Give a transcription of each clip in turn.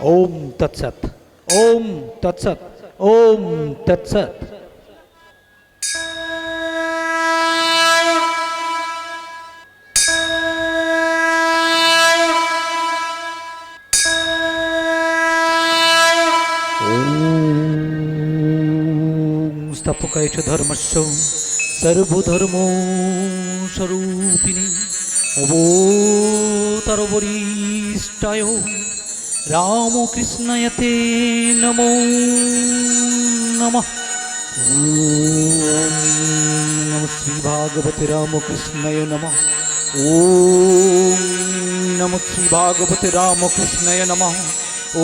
ओम तत्सत ओम तत्सत ओम तत्सत। स्थापकाय च धर्मस्य सर्वधर्म स्वरूपिणे अवतारवरिष्ठाय रामकृष्णाय ते नमो नमः। ओम नमः श्री भागवते रामकृष्णाय नमः। ओम नमः श्री भागवते रामकृष्णाय नमः।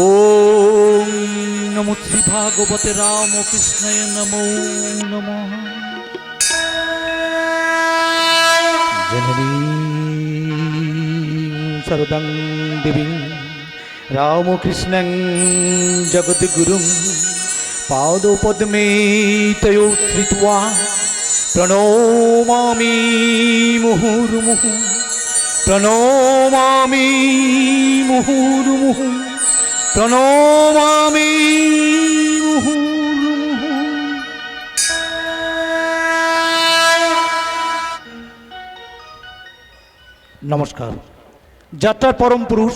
ओम नमो श्री भागवते रामकृष्णाय नमो नमः। जननी शरदं देवीं रामकृष्णं जगद्गुरुं पादपद्मे तयो श्रित्वा प्रणमामि मुहुर्मुहुः प्रणमामि मुहुर्मुहुः प्रणमामि मुहुर्मुहुः। नमस्कार। যাত্রার পরম পুরুষ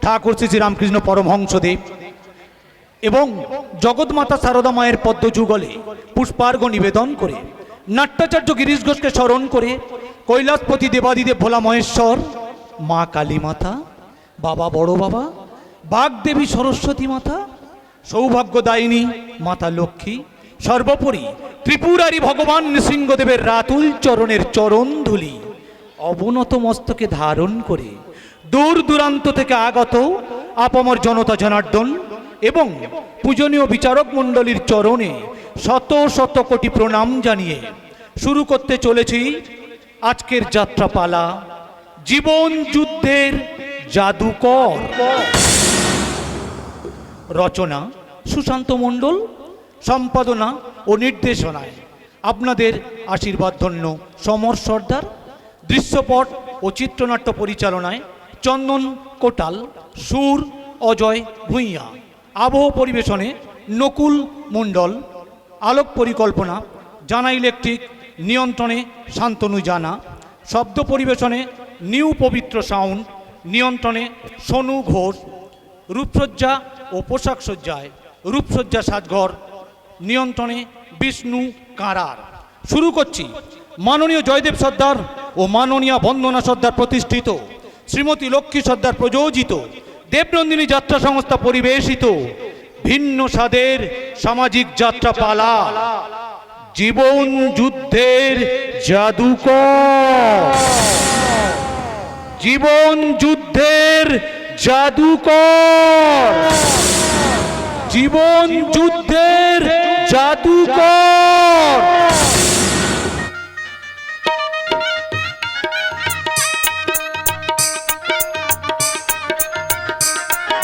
ঠাকুর শ্রী রামকৃষ্ণ পরমহংসদেব এবং জগৎমাতা সারদা মায়ের পদ্মযুগলে পুষ্পার্ঘ নিবেদন করে নাট্যাচার্য গিরিশ ঘোষকে স্মরণ করে কৈলাসপতি দেবাদিদেব ভোলা মহেশ্বর, মা কালী মাতা, বাবা বড় বাবা, বাগদেবী সরস্বতী মাতা, সৌভাগ্যদায়িনী মাতা লক্ষ্মী, সর্বোপরি ত্রিপুরারি ভগবান নৃসিংহদেবের রাতুল চরণের চরণ ধুলি অবনত মস্তকে ধারণ করে দূর দূরান্ত থেকে আগত আপামর জনতা জনার্দন এবং পূজনীয় বিচারক মণ্ডলীর চরণে শত শত কোটি প্রণাম জানিয়ে শুরু করতে চলেছি আজকের যাত্রাপালা জীবন যুদ্ধের জাদুকর। রচনা সুশান্ত মণ্ডল, সম্পাদনা ও নির্দেশনায় আপনাদের আশীর্বাদ ধন্য সমর সর্দার, দৃশ্যপট ও চিত্রনাট্য পরিচালনায় চন্দন কোটাল, সুর অজয় ভূঁইয়া, আবহ পরিবেশনে নকুল মণ্ডল, আলোক পরিকল্পনা জানা ইলেকট্রিক, নিয়ন্ত্রণে শান্তনু জানা, শব্দ পরিবেশনে নিউ পবিত্র সাউন্ড, নিয়ন্ত্রণে সোনু ঘোষ, রূপসজ্জা ও পোশাক সজ্জায় রূপসজ্জা সাজঘর, নিয়ন্ত্রণে বিষ্ণু কাঁড়ার। শুরু করছি মাননীয় জয়দেব সর্দার ও মাননীয় বন্দনা সর্দার প্রতিষ্ঠিত, শ্রীমতী লক্ষ্মী সর্দার প্রযোজিত, দেবনন্দিনী যাত্রা সংস্থা পরিবেশিত ভিন্ন স্বাদের সামাজিক যাত্রাপালা জীবন যুদ্ধের জাদুকর। জীবন যুদ্ধের জাদুকর। জীবন যুদ্ধের জাদুকর।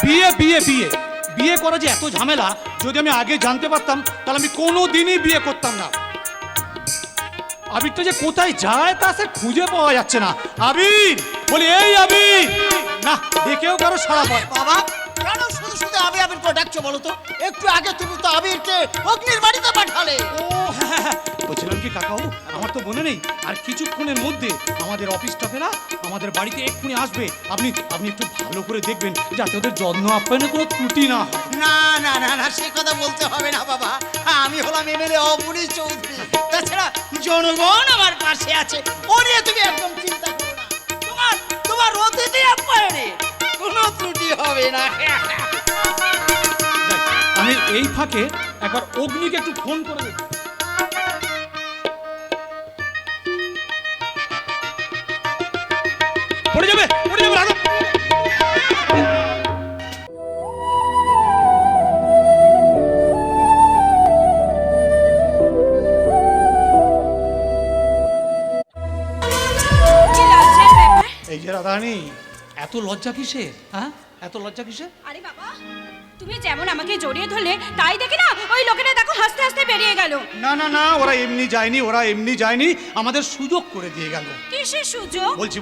বিয়ে বিয়ে বিয়ে বিয়ে করা যে এত ঝামেলা, যদি আমি আগে জানতে পারতাম তাহলে আমি কোনোদিনই বিয়ে করতাম না। আবিরটা যে কোথায় যায় তা সে খুঁজে পাওয়া যাচ্ছে না। আবির, বলি এই আবির, না দেখেও কারো সাড়া পায়। বাবা কেন শুধু শুধু আবির আবির করে ডাকছো বলো তো? একটু আগে তুমি তো আবিরকে অগ্নির বাড়িতে পাঠালে। ও হ্যাঁ, বলছিলাম কি কাকাও, আমার তো মনে নেই আর কিছুক্ষণের মধ্যে আমাদের অফিস স্টাফেরা আমাদের বাড়িতে এক্ষুনি আসবে। আপনি একটু ভালো করে দেখবেন যাতে ওদের যত্ন আপ্যায়নে কোনো ত্রুটি না হয়। না না না না, সে কথা বলতে হবে না বাবা, আমি হলাম এমএলএ অবনীশ চৌধুরী। তাছাড়া জনগণ আমার পাশে আছে, ও নিয়ে তুমি একদম চিন্তা করো না। তোমার অতিথি আপ্যায়নে কোনো ত্রুটি হবে না। আমি এই ফাঁকে একবার অগ্নিকে একটু ফোন করে দেব। পড়ে যাবে রাজা। এই যে রাধারানী, এত লজ্জা কিসে? হ্যাঁ, এত লজ্জা কিসে? আরে বাবা, তুমি যেমন আমাকে জড়িয়ে ধরলে তাই দেখে না ওই লোকেরা দেখো হাসতে হাসতে বেরিয়ে গেল। না না না, ওরা এমনি যায়নি, আমাদের সুযোগ করে দিয়ে গেল। কিসের সুযোগ? বলছি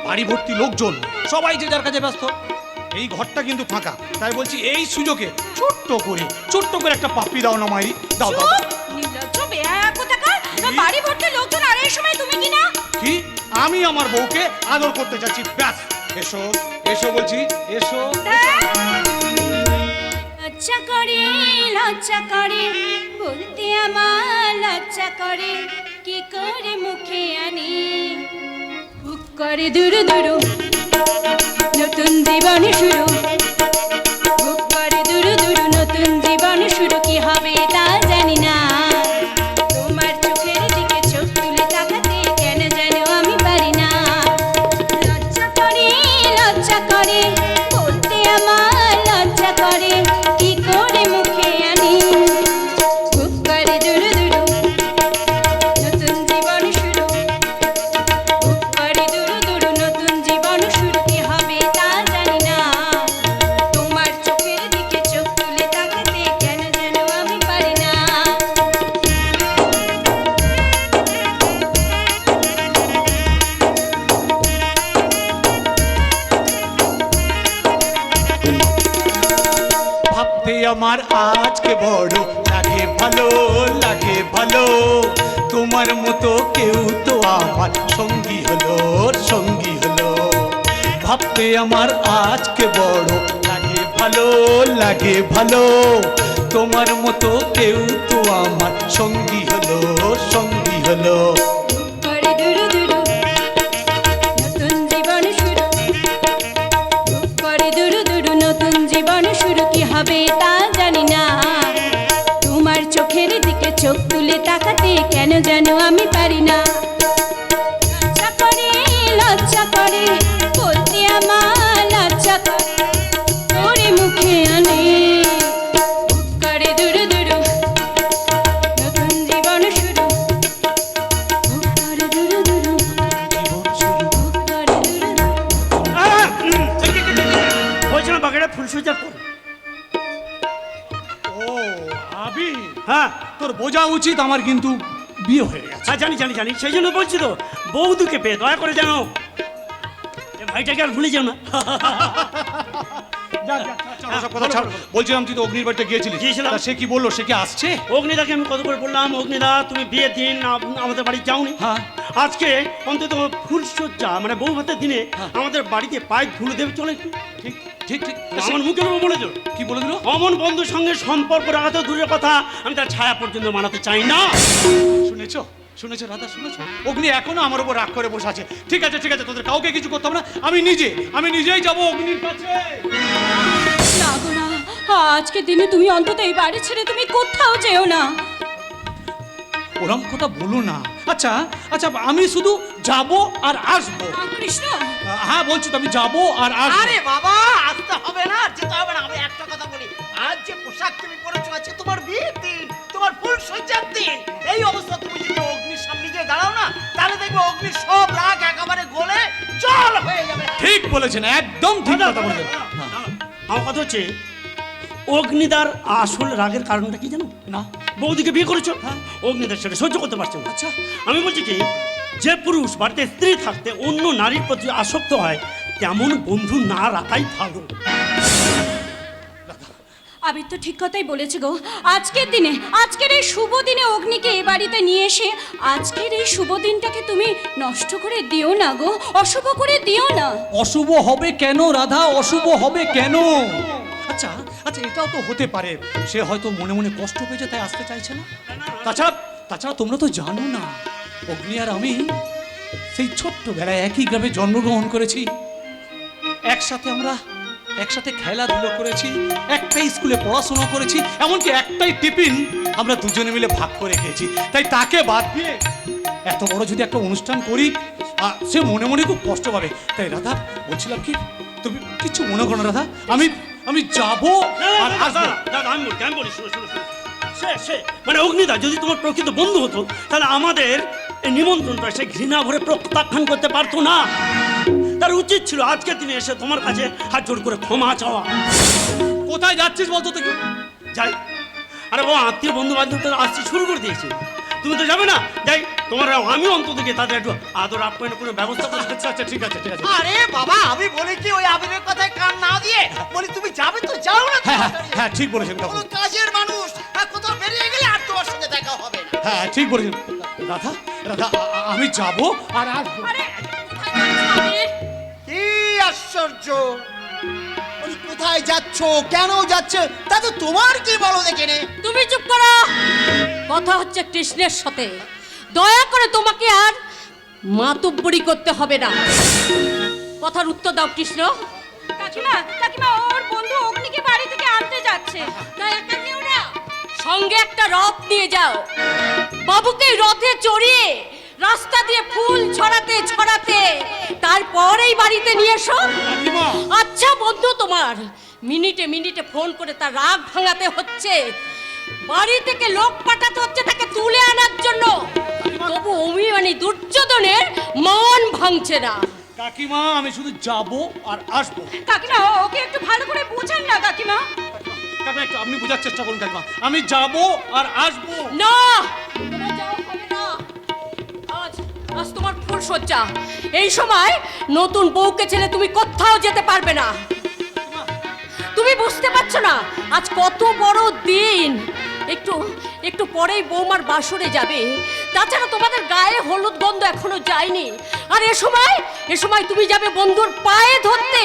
বাড়ি ভর্তি লোকজন, সবাই যে যার কাছে ব্যস্ত। এই ঘরটা কিন্তু ফাঁকা, তাই বলছি এই সুযোগে ছোট্ট করে একটা পাপ্পি দাও না মাইরি, দাও দাও। চুপ! নির্লজ্জ বেহায়া কোথাকার! বাড়ি ভর্তি লোকজন, আর এই সময় তুমি কি না? কি আমি আমার বউকে আদর করতে চাচ্ছি, ব্যাস। এসো এসো বলছি, এসো। লজ্জা করে, লজ্জা করে, বলতে আমার লজ্জা করে, কি করে মুখে আনি? বুক করে দুরু দুরু, নতুন জীবন শুরু। বুক করে দুরু দুরু, নতুন জীবন শুরু। কি হবে তা জানি না, তোমার চোখের দিকে চোখ তুলে তাকাতে কেন যেন আমি পারি না। লজ্জা করে, লজ্জা করে, বলতে আমার লজ্জা করে, কি করে মুখে আনি? বুক করে দুরু দুরু, নতুন জীবন শুরু। বুক করে দুরু দুরু, নতুন জীবন শুরু। কি হবে তা জানি না, তোমার চোখের দিকে চোখ তুলে তাকাতে কেন যেন আমি পারি না। ভাবতে আমার আজকে বড় লাগে ভালো, লাগে ভালো। তোমার মতো কেউ তো আমার সঙ্গী হলো, সঙ্গী হলো। ভাবতে আমার আজকে বড় লাগে ভালো, লাগে ভালো। তোমার মতো কেউ তো আমার সঙ্গী হলো, সঙ্গী হলো। করে দুরু দুরু, নতুন জীবন শুরু। বুক করে দুরু দুরু, নতুন জীবন শুরু। কি হবে তা জানি না, তোমার চোখের দিকে চোখ তুলে তাকাতে কেন যেন আমি পারি না। লজ্জা করে, লজ্জা করে, বলতে আমার লজ্জা করে, করে মুখে আনে। বুক করে দুরু দুরু, নতুন জীবন শুরু। বুক করে দুরু দুরু, জীবন শুরু। বুক করে দুরু দুরু। বলছিলাম বাগেরা ফুল সুইচার কর। ও আবি, হ্যাঁ তোর বোঝা উচিত আমার কিন্তু বিয়ে হয়ে গেছে। হ্যাঁ জানি জানি জানি, সেই জন্য বলছি তো, বৌদুকে পেয়ে দয়া করে জানো এ ভাইটাকে আর ভুলে যাও না। ওসব কথা ছাড়। বলছিলাম তুই তো অগ্নির বাড়িতে গিয়েছিলিস, গিয়েছিলাম। তা সে কি বললো, সে কি আসছে? অগ্নিদাকে আমি কত করে বললাম, অগ্নিদা তুমি বিয়ের দিন আমাদের বাড়ি যাওনি। হ্যাঁ। আজকে অন্তত ফুলসজ্জা মানে বউ ভাতের দিনে আমাদের বাড়িতে পায়ে ধুলো দেবে, চলে একটু। ঠিক ঠিক ঠিক। আমার মুখের উপর বলেছ কি বলে দিল? অমন বন্ধুর সঙ্গে সম্পর্ক রাখা তো দূরের কথা, আমি তার ছায়া পর্যন্ত মানাতে চাই না। শুনেছো শুনেছো রাধা, শুনেছো? অগ্নি এখনো আমার উপর রাগ করে বসে আছে। ঠিক আছে ঠিক আছে, তোদের কাউকে কিছু করতে হবে না, আমি নিজেই যাবো অগ্নির কাছে। না গো না, আজকের দিনে তুমি অন্তত এই বাড়ি ছেড়ে তুমি কোথাও যেও না। ওরম কথা বলো না। আচ্ছা আচ্ছা, আমি শুধু যাবো আর আসবো। কৃষ্ণ, হ্যাঁ বলছি তো, আমি যাবো আর আসবো। আরে বাবা, আসতে হবে না, যেতে হবে না। আমি একটা কথা বলি, আজ যে পোশাক তুমি পরেছো আছে তোমার বিয়ের দিন, তোমার ফুল সজ্জার দিন। এই অবস্থা তুমি যদি অগ্নির সামনে গিয়ে দাঁড়াও না, তাহলে দেখবে অগ্নির সব রাগ একেবারে গলে জল হয়ে যাবে। ঠিক বলেছেন, একদম ঠিক কথা বলেছেন। আমার কথা হচ্ছে, অগ্নিদার আসল রাগের কারণটা কি জানো? না। বৌদিকে বিয়ে করেছো, অগ্নিদার সেটা সহ্য করতে পারছে না। আচ্ছা। আমি বলছি কি, যে পুরুষ বাড়িতে স্ত্রী থাকতে অন্য নারীর প্রতি আসক্ত হয়, তেমন বন্ধু না রাখাই ভালো। আবির তো ঠিক কথাই বলেছে গো। আজকের দিনে, আজকের এই শুভ দিনে অগ্নিকে এই বাড়িতে নিয়ে এসে আজকের এই শুভ দিনটাকে তুমি নষ্ট করে দিও না গো, অশুভ করে দিও না। অশুভ হবে কেন রাধা, অশুভ হবে কেন? আচ্ছা আচ্ছা, এটাও তো হতে পারে সে হয়তো মনে মনে কষ্ট পেয়েছে তাই আসতে চাইছে না। তাছাড়া তাছাড়া তোমরা তো জানো না, অগ্নি আর আমি সেই ছোট্টবেলায় একই গ্রামে জন্মগ্রহণ করেছি। একসাথে খেলাধুলো করেছি, একটাই স্কুলে পড়াশোনা করেছি, এমনকি একটাই টিফিন আমরা দুজনে মিলে ভাগ করে খেয়েছি। তাই তাকে বাদ দিয়ে এত বড় যদি একটা অনুষ্ঠান করি, সে মনে মনে খুব কষ্ট পাবে। তাই রাধা বলছিলাম কি, তুমি কিছু মনে করো না রাধা, আমি যাবো আর আসবো। আমি বলি, শোনো শোনো শোনো, সে মানে অগ্নিদা যদি তোমার প্রকৃত বন্ধু হতো, তাহলে আমাদের এই নিমন্ত্রণটা সে ঘৃণা ভরে প্রত্যাখ্যান করতে পারতো না। তার উচিত ছিল আজকের দিনে এসে তোমার কাছে হাত জোড় করে ক্ষমা চাওয়া। কোথায় যাচ্ছিস বলতো তো? যাই, আরে বাবা, আত্মীয় বন্ধু বান্ধব আসতে শুরু করে দিয়েছে, তুমি তো যাবে না? যাই। তোমার আমি অন্তত গিয়ে তাদের একটু আদর আপ্যায়নের কোনো ব্যবস্থা করে আচ্ছা আচ্ছা ঠিক আছে ঠিক আছে। আরে বাবা, আমি বলি কি ওই আবিরের কথায় কান না দিয়ে বলি তুমি যাবে তো যাও না। হ্যাঁ হ্যাঁ ঠিক বলেছেন কাকু। কোনো কাজের মানুষ কোথাও বেরিয়ে গেলে আর তোমার সঙ্গে দেখা হবে না। হ্যাঁ ঠিক বলেছেন রাধা রাধা আমি যাব আর আসবো। আরে কোথায় যাচ্ছ আবির? কি আশ্চর্য! বলি, কোথায় যাচ্ছ, কেন যাচ্ছ, তা তো তোমার কি বলো দেখে নে। তুমি চুপ করো। কথা হচ্ছে কৃষ্ণের সাথে। দয়া করে তোমাকে আর মাতুব্বরি করতে হবে না। কথার উত্তর দাও কৃষ্ণ। কাকিমা কাকিমা ওর বন্ধু অগ্নিকে বাড়ি থেকে আনতে যাচ্ছে। না একা যেও না, সঙ্গে একটা রথ নিয়ে যাও। বাবুকে রথে চড়িয়ে রাস্তা দিয়ে ফুল ছড়াতে ছড়াতে তারপরেই বাড়িতে নিয়ে এসো। কাকিমা আচ্ছা বন্ধু, তোমার মিনিটে মিনিটে ফোন করে তার রাগ ভাঙাতে হচ্ছে, বাড়ি থেকে লোক পাঠাতে হচ্ছে তাকে তুলে আনার জন্য, তবু অভিমানী দুর্যোধনের মন ভাঙছে না। কাকিমা আমি শুধু যাব আর আসবো। কাকিমা ওকে একটু ভালো করে বোঝান না কাকিমা। কাকিমা একটু আপনি বোঝার চেষ্টা করুন কাকিমা, আমি যাব আর আসবো। না, তোমার যাওয়া হবে না। আজ আজ তোমার ফুল সজ্জা। এই সময় নতুন বউকে ছেড়ে তুমি কোথাও যেতে পারবে না। তুমি বুঝতে পারছো না আজ কত বড় দিন। একটু একটু পরেই বৌমার বাসরে যাবে, তাছাড়া তোমাদের গায়ে হলুদ গন্ধ এখনো যায়নি। আর এ সময় তুমি যাবে বন্ধুর পায়ে ধরতে।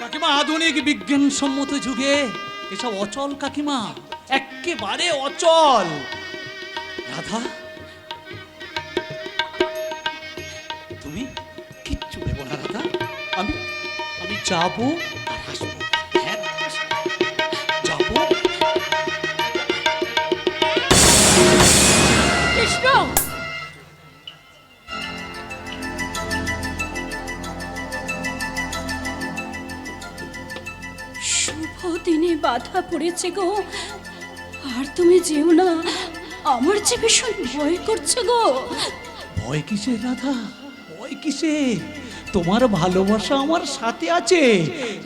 কাকিমা আধুনিক বিজ্ঞানসম্মত যুগে এসব অচল কাকিমা, একেবারে অচল। রাধা তুমি কিচ্ছু ভেবো না রাধা, আমি আমি যাব আর আসবো। হ্যাঁ যাব। কৃষ্ণ, শুভ দিনে বাধা পড়েছে গো, আর তুমি যেও না, আমার যে ভীষণ ভয় করছে গো। ভয় কিসের রাধা, ভয় কিসের? তোমার ভালোবাসা আমার সাথে আছে,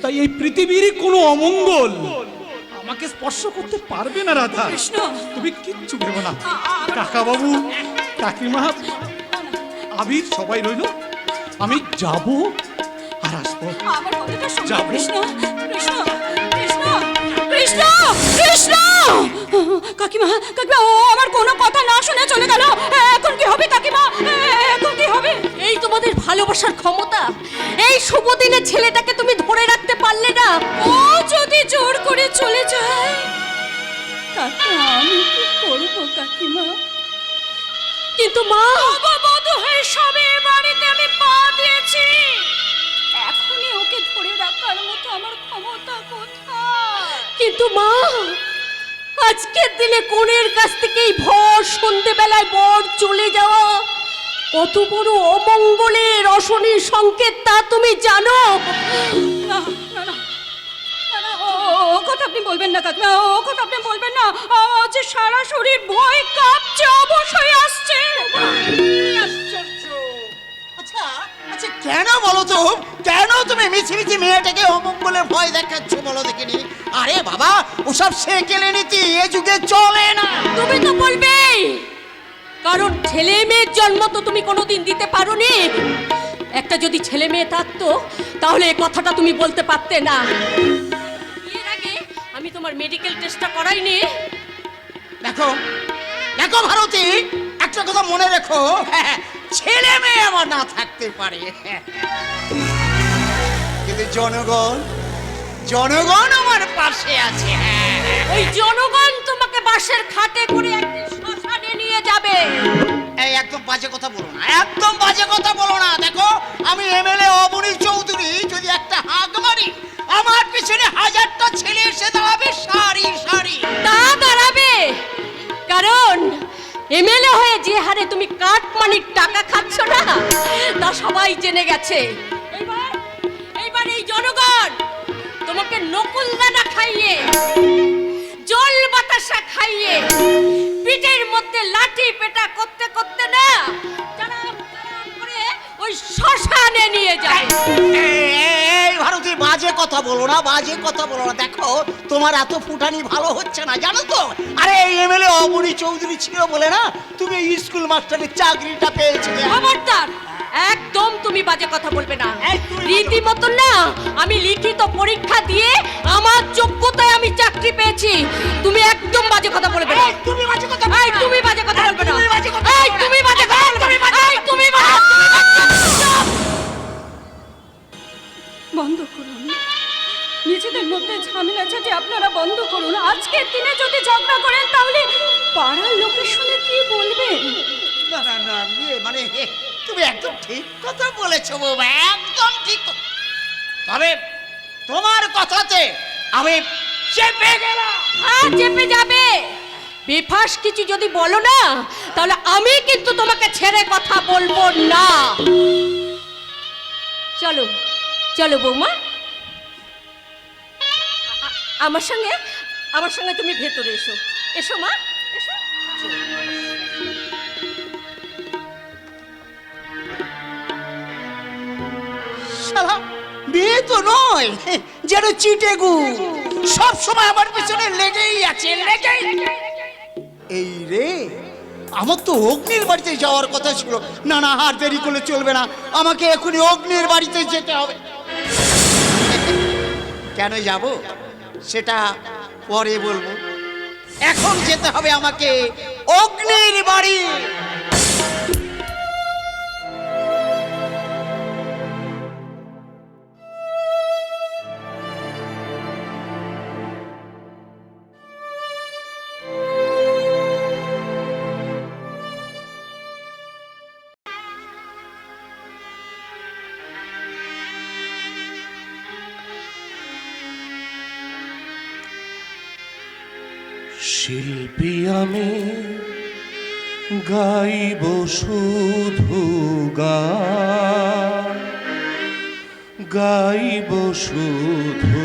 তাই এই পৃথিবীর কোনো অমঙ্গল আমাকে স্পর্শ করতে পারবে না রাধা। কৃষ্ণ, তুমি কিচ্ছু ভেবো না। কাকা বাবু, কাকিমা, আবির সবাই রইলো, আমি যাব আর আসবো। আমার কথাটা শোনো যাবো। কৃষ্ণ, কৃষ্ণ, কৃষ্ণ, কৃষ্ণ, কৃষ্ণ। কাকিমা কাকিমা ও আমার কোনো কথা না শুনে চলে গেল। এখন কি হবে কাকিমা, এখন কি হবে? এই তোমাদের ভালোবাসার ক্ষমতা। এই শুভ দিনে ছেলেটাকে তুমি ধরে রাখতে পারলে না। ও যদি জোর করে চলে যায় তাতে আমি কি করবো কাকিমা? কিন্তু মা, নববধূ হয়ে সবে বাড়িতে আমি পা দিয়েছি, এখনই ওকে ধরে রাখার মতো আমার ক্ষমতা কোথায়? কিন্তু মা, আজকের দিনে কোণের কাছ থেকেই ভর সন্ধেবেলায় বর চলে যাওয়া কত বড় অমঙ্গলের অশনির সংকেত তা তুমি জানো? না না না না, না, ও কথা আপনি বলবেন না কাকিমা, ও কথা আপনি বলবেন না। আমার যে সারা শরীর ভয় কাঁপছে, অবশ্যই আসছে। আশ্চর্য! আচ্ছা আচ্ছা, কেন বলো তো, কেন তুমি মিছিমিছি মেয়েটাকে অমঙ্গলে ভয় দেখাচ্ছ বলো দেখিনি? আরে বাবা, ওসব সেকেলে নীতি এ যুগে চলে না। তুমি তো বলবেই, কারণ ছেলে মেয়ের জন্ম তো তুমি কোনোদিন দিতে পারোনি। একটা যদি ছেলে মেয়ে থাকতো তাহলে এই কথাটা তুমি বলতে পারতে না। এর আগে আমি তোমার মেডিকেল টেস্টটা করাইনি। দেখো দেখো ভারতী, একটা কথা মনে রেখো, ছেলে মেয়ে আমার না থাকতে পারে, কিন্তু জনগণ, জনগণ আমার পাশে আছে। ওই জনগণ তোমাকে বাসের খাটে করে একদিন শ্মশানে নিয়ে যাবে। এই একদম বাজে কথা বলো না, একদম বাজে কথা বলো না। দেখো আমি এমএলএ অবনী চৌধুরী, যদি একটা হাঁক মারি আমার পিছনে হাজারটা ছেলে এসে দাঁড়াবে সারি সারি। তা দাঁড়াবে, কারণ এমএলএ হয়ে যে হারে তুমি কাটমানির টাকা খাচ্ছ না তা সবাই জেনে গেছে। এইবার এইবার এই জনগণ তোমাকে নকুল দানা খাইয়ে, জল বাতাসা খাইয়ে, পিঠের মধ্যে লাঠি পেটা করতে করতে না তারাম তারাম করে ওই শ্মশানে নিয়ে যায়। এই ভারতী, বাজে কথা কথা বলো না, বাজে কথা বলো না। দেখো তোমার এত ফুটানি ভালো হচ্ছে না, জানো তো? আরে এই এমএলএ অবনী চৌধুরী ছিল বলে না তুমি এই স্কুল মাস্টারের চাকরিটা পেয়েছিলে। খবরদার, একদম তুমি বাজে কথা বলবে না। এই তুই রীতিমতো না, আমি লিখিত পরীক্ষা দিয়ে আমার যোগ্যতায় আমি চাকরি পেয়েছি। তুমি একদম বাজে কথা বলবে না। এই, তুমি বাজে কথা এই, তুমি বাজে কথা বলবে না। তুমি বাজে কথা এই, বলবে না। তুমি বাজে কথা বলবে না। এই, তুমি বাজে- চুপ! বন্ধ করুন, নিজেদের মধ্যে ঝামেলা ঝাঁটি আপনারা বন্ধ করুন। আজকের দিনে যদি ঝগড়া করেন তাহলে পাড়ার লোকের শুনে কি বলবেন? না না না, মানে তুমি একদম ঠিক কথা বলেছো বাবা, একদম ঠিক কথা। তবে তোমার কথাতে আমি চেপে গেলাম। হ্যাঁ, চেপে যাবে। বেফাস কিছু যদি বলো না, তাহলে আমি কিন্তু তোমাকে ছেড়ে কথা বলবো না। চলো চলো বৌমা, আমার সঙ্গে তুমি ভেতরে এসো। এসো মা, এসো। শালা বিয়ে তো নয়, যেন চিটেগু, সব সময় আমার পিছনে লেগেই আছে, লেগেই। এই রে, আমার তো অগ্নির বাড়িতে যাওয়ার কথা ছিল। না না, আর দেরি করলে চলবে না, আমাকে এখনই অগ্নির বাড়িতে যেতে হবে। কেন যাব সেটা পরে বলবো, এখন যেতে হবে আমাকে অগ্নির বাড়ি। শিল্পী আমি গাইব শুধু গান, গাইব শুধু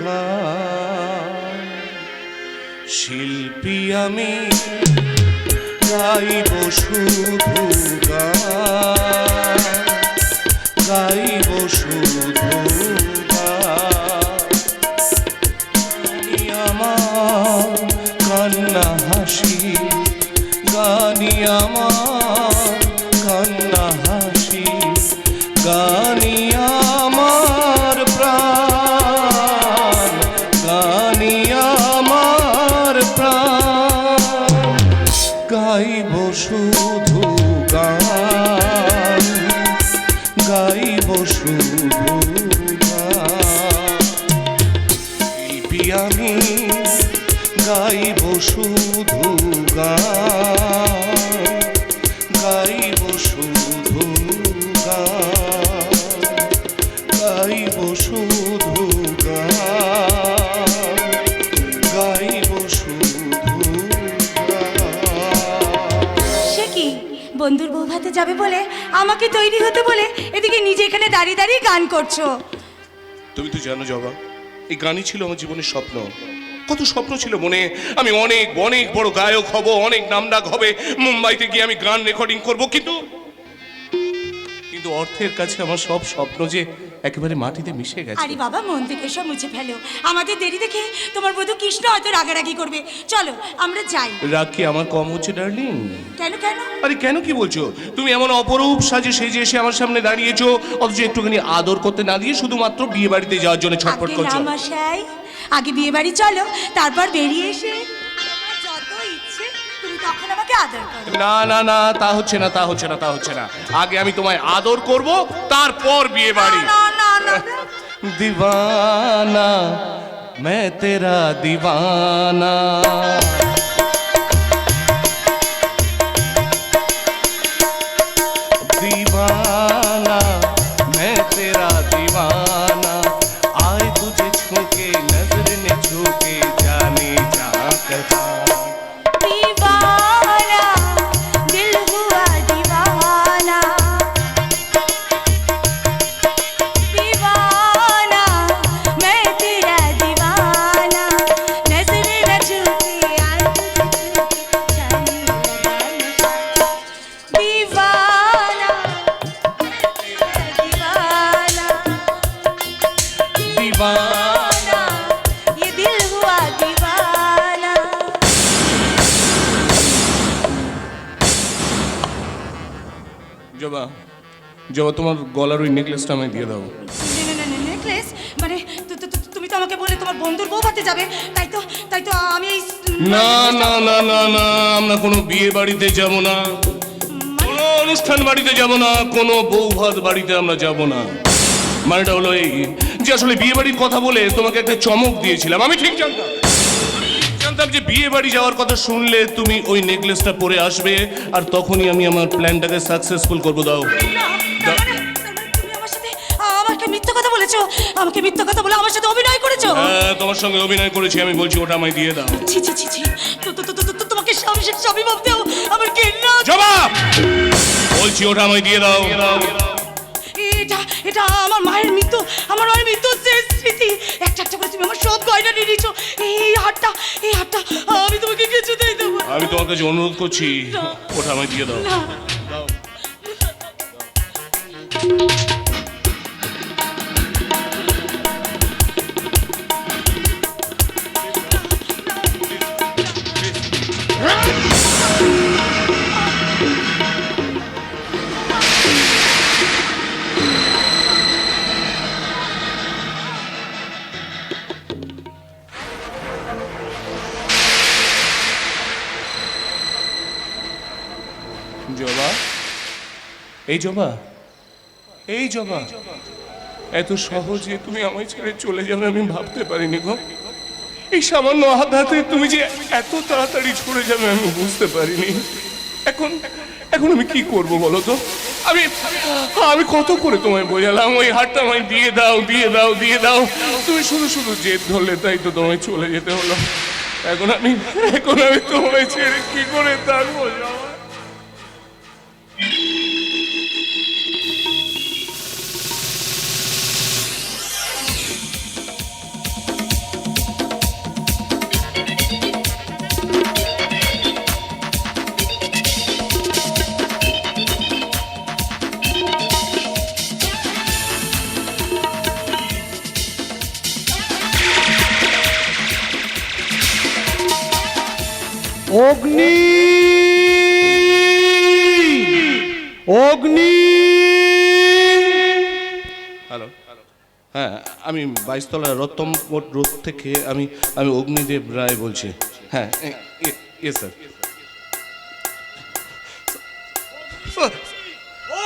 গান। শিল্পী আমি গাইব শুধু গান, গাইব শুধু গান। আমার কান্না হাসি, গানি আমার কান্না হাসি, গানি আমার প্রাণ, গানি আমার প্রাণ। গাইব শুধু গান, গাইব শুধু গান। শিল্পী আমি গাইব শুধু গান, গাইব শুধু গান, গাইব শুধু গান, গাইব শুধু গান। সে কি, বন্ধুর বউ ভাতে যাবে বলে আমাকে তৈরি হতে বলে এদিকে নিজে এখানে দাঁড়িয়ে দাঁড়িয়ে গান করছো। তুমি তো জানো জবা, এই গানই ছিল আমার জীবনের স্বপ্ন। কত স্বপ্ন ছিল মনে, আমি অনেক অনেক বড় গায়ক হব, অনেক নামডাক হবে, মুম্বাইতে গিয়ে আমি গান রেকর্ডিং করব। কিন্তু কিন্তু অর্থের কাছে আমার সব স্বপ্ন যে একেবারে মাটিতে মিশে গেছে। আরে বাবা, মন থেকে সব মুছে ফেলো। আমাদের দেরি দেখে তোমার বধূ কৃষ্ণ হয়তো রাগারাগি করবে। চলো আমরা যাই। রাগ কি আমার কম হচ্ছে ডার্লিং? কেন কেন? আরে কেন কি বলছো? তুমি এমন অপরূপ সাজে সেজে এসে আমার সামনে দাঁড়িয়েছো, অথচ একটুখানি আদর করতে না দিয়ে শুধুমাত্র বিয়ে বাড়িতে যাওয়ার জন্য ছটফট আগে করছো। না মশাই, আগে বিয়ে বাড়ি চলো, তারপর বেরিয়ে এসে তোমার যত ইচ্ছে তুমি তখন আমাকে আদর করো। না না না, তা হচ্ছে না, তা হচ্ছে না, তা হচ্ছে না। আগে আমি তোমায় আদর করব, তারপর বিয়ে বাড়ি। না না না না। दीवाना मैं तेरा दीवाना, दीवाना मैं तेरा दीवाना। आए तुझे छू के नजर ने छू के जाने जा कहा। दीवाना दिल हुआ दीवाना, दीवाना मैं तेरा दीवाना। नजर न छूटे आए दीवाना, ये दिल हुआ दीवाना। জবা, জবা তোমার গলার ওই নেকলেসটা আমায় দিয়ে দাও। নেকলেস মানে তুমি তো আমাকে বলে তোমার বন্ধুর বউ ভাতে যাবে, তাই তো আমি এই না না না না না, আমরা কোনো বিয়ে বাড়িতে যাব না, কোনো অনুষ্ঠান বাড়িতে যাব না, কোনো বউ ভাত বাড়িতে আমরা যাব না। মানেটা হলো এই যে আসলে বিয়ে বাড়ির কথা বলে তোমাকে একটা চমক দিয়েছিলাম। আমি ঠিক জানতাম যে বিয়ে বাড়ি যাওয়ার কথা শুনলে তুমি ওই নেকলেসটা পরে আসবে, আর তখনই আমি আমার প্ল্যানটাকে সাকসেসফুল করবো। দাও। তার মানে তুমি আমার সাথে আমাকে মিথ্যা কথা বলেছো, আমাকে মিথ্যা কথা বলে আমার সাথে অভিনয় করেছো। হ্যাঁ, তোমার সঙ্গে অভিনয় করেছি, আমি বলছি ওটা আমায় দিয়ে দাও। ছি ছি ছি ছি, তোমাকে স্বামী ভাবতেও আমার ঘেন্না। জবাব বলছি, ওটা আমায় দিয়ে দাও। এটা আমার মায়ের মৃত্যু, আমার মায়ের মৃত্যু শেষ স্মৃতি। একটা করে তুমি আমার সব গয়না নিয়ে নিয়েছো। এই হাতটা আমি তোমাকে কিছুতেই দেবো না। আমি তোমার কাছে অনুরোধ করছি, ওটা আমায় দিয়ে দাও। জবা, এই জবা, এই জবা, এত সহজে তুমি আমায় ছেড়ে চলে যাবে আমি ভাবতে পারিনি গো। এই সামান্য আঘাতে তুমি যে এত তাড়াতাড়ি ছড়ে যাবে আমি বুঝতে পারিনি। এখন আমি কি করব বলো তো? আমি কত করে তোমায় বোঝালাম ওই হাতটা আমায় দিয়ে দাও, দিয়ে দাও, দিয়ে দাও। তুমি শুধু জেদ ধরলে, তাই তো তোমায় চলে যেতে হলো। এখন আমি তোমায় ছেড়ে কি করে থাকবো জবা? অগ্নি, অগ্নি। হ্যালো, হ্যাঁ, আমি 22 তলা রত্তম রোড থেকে আমি অগ্নিদেব রায় বলছি। হ্যাঁ, ইয়েস স্যার।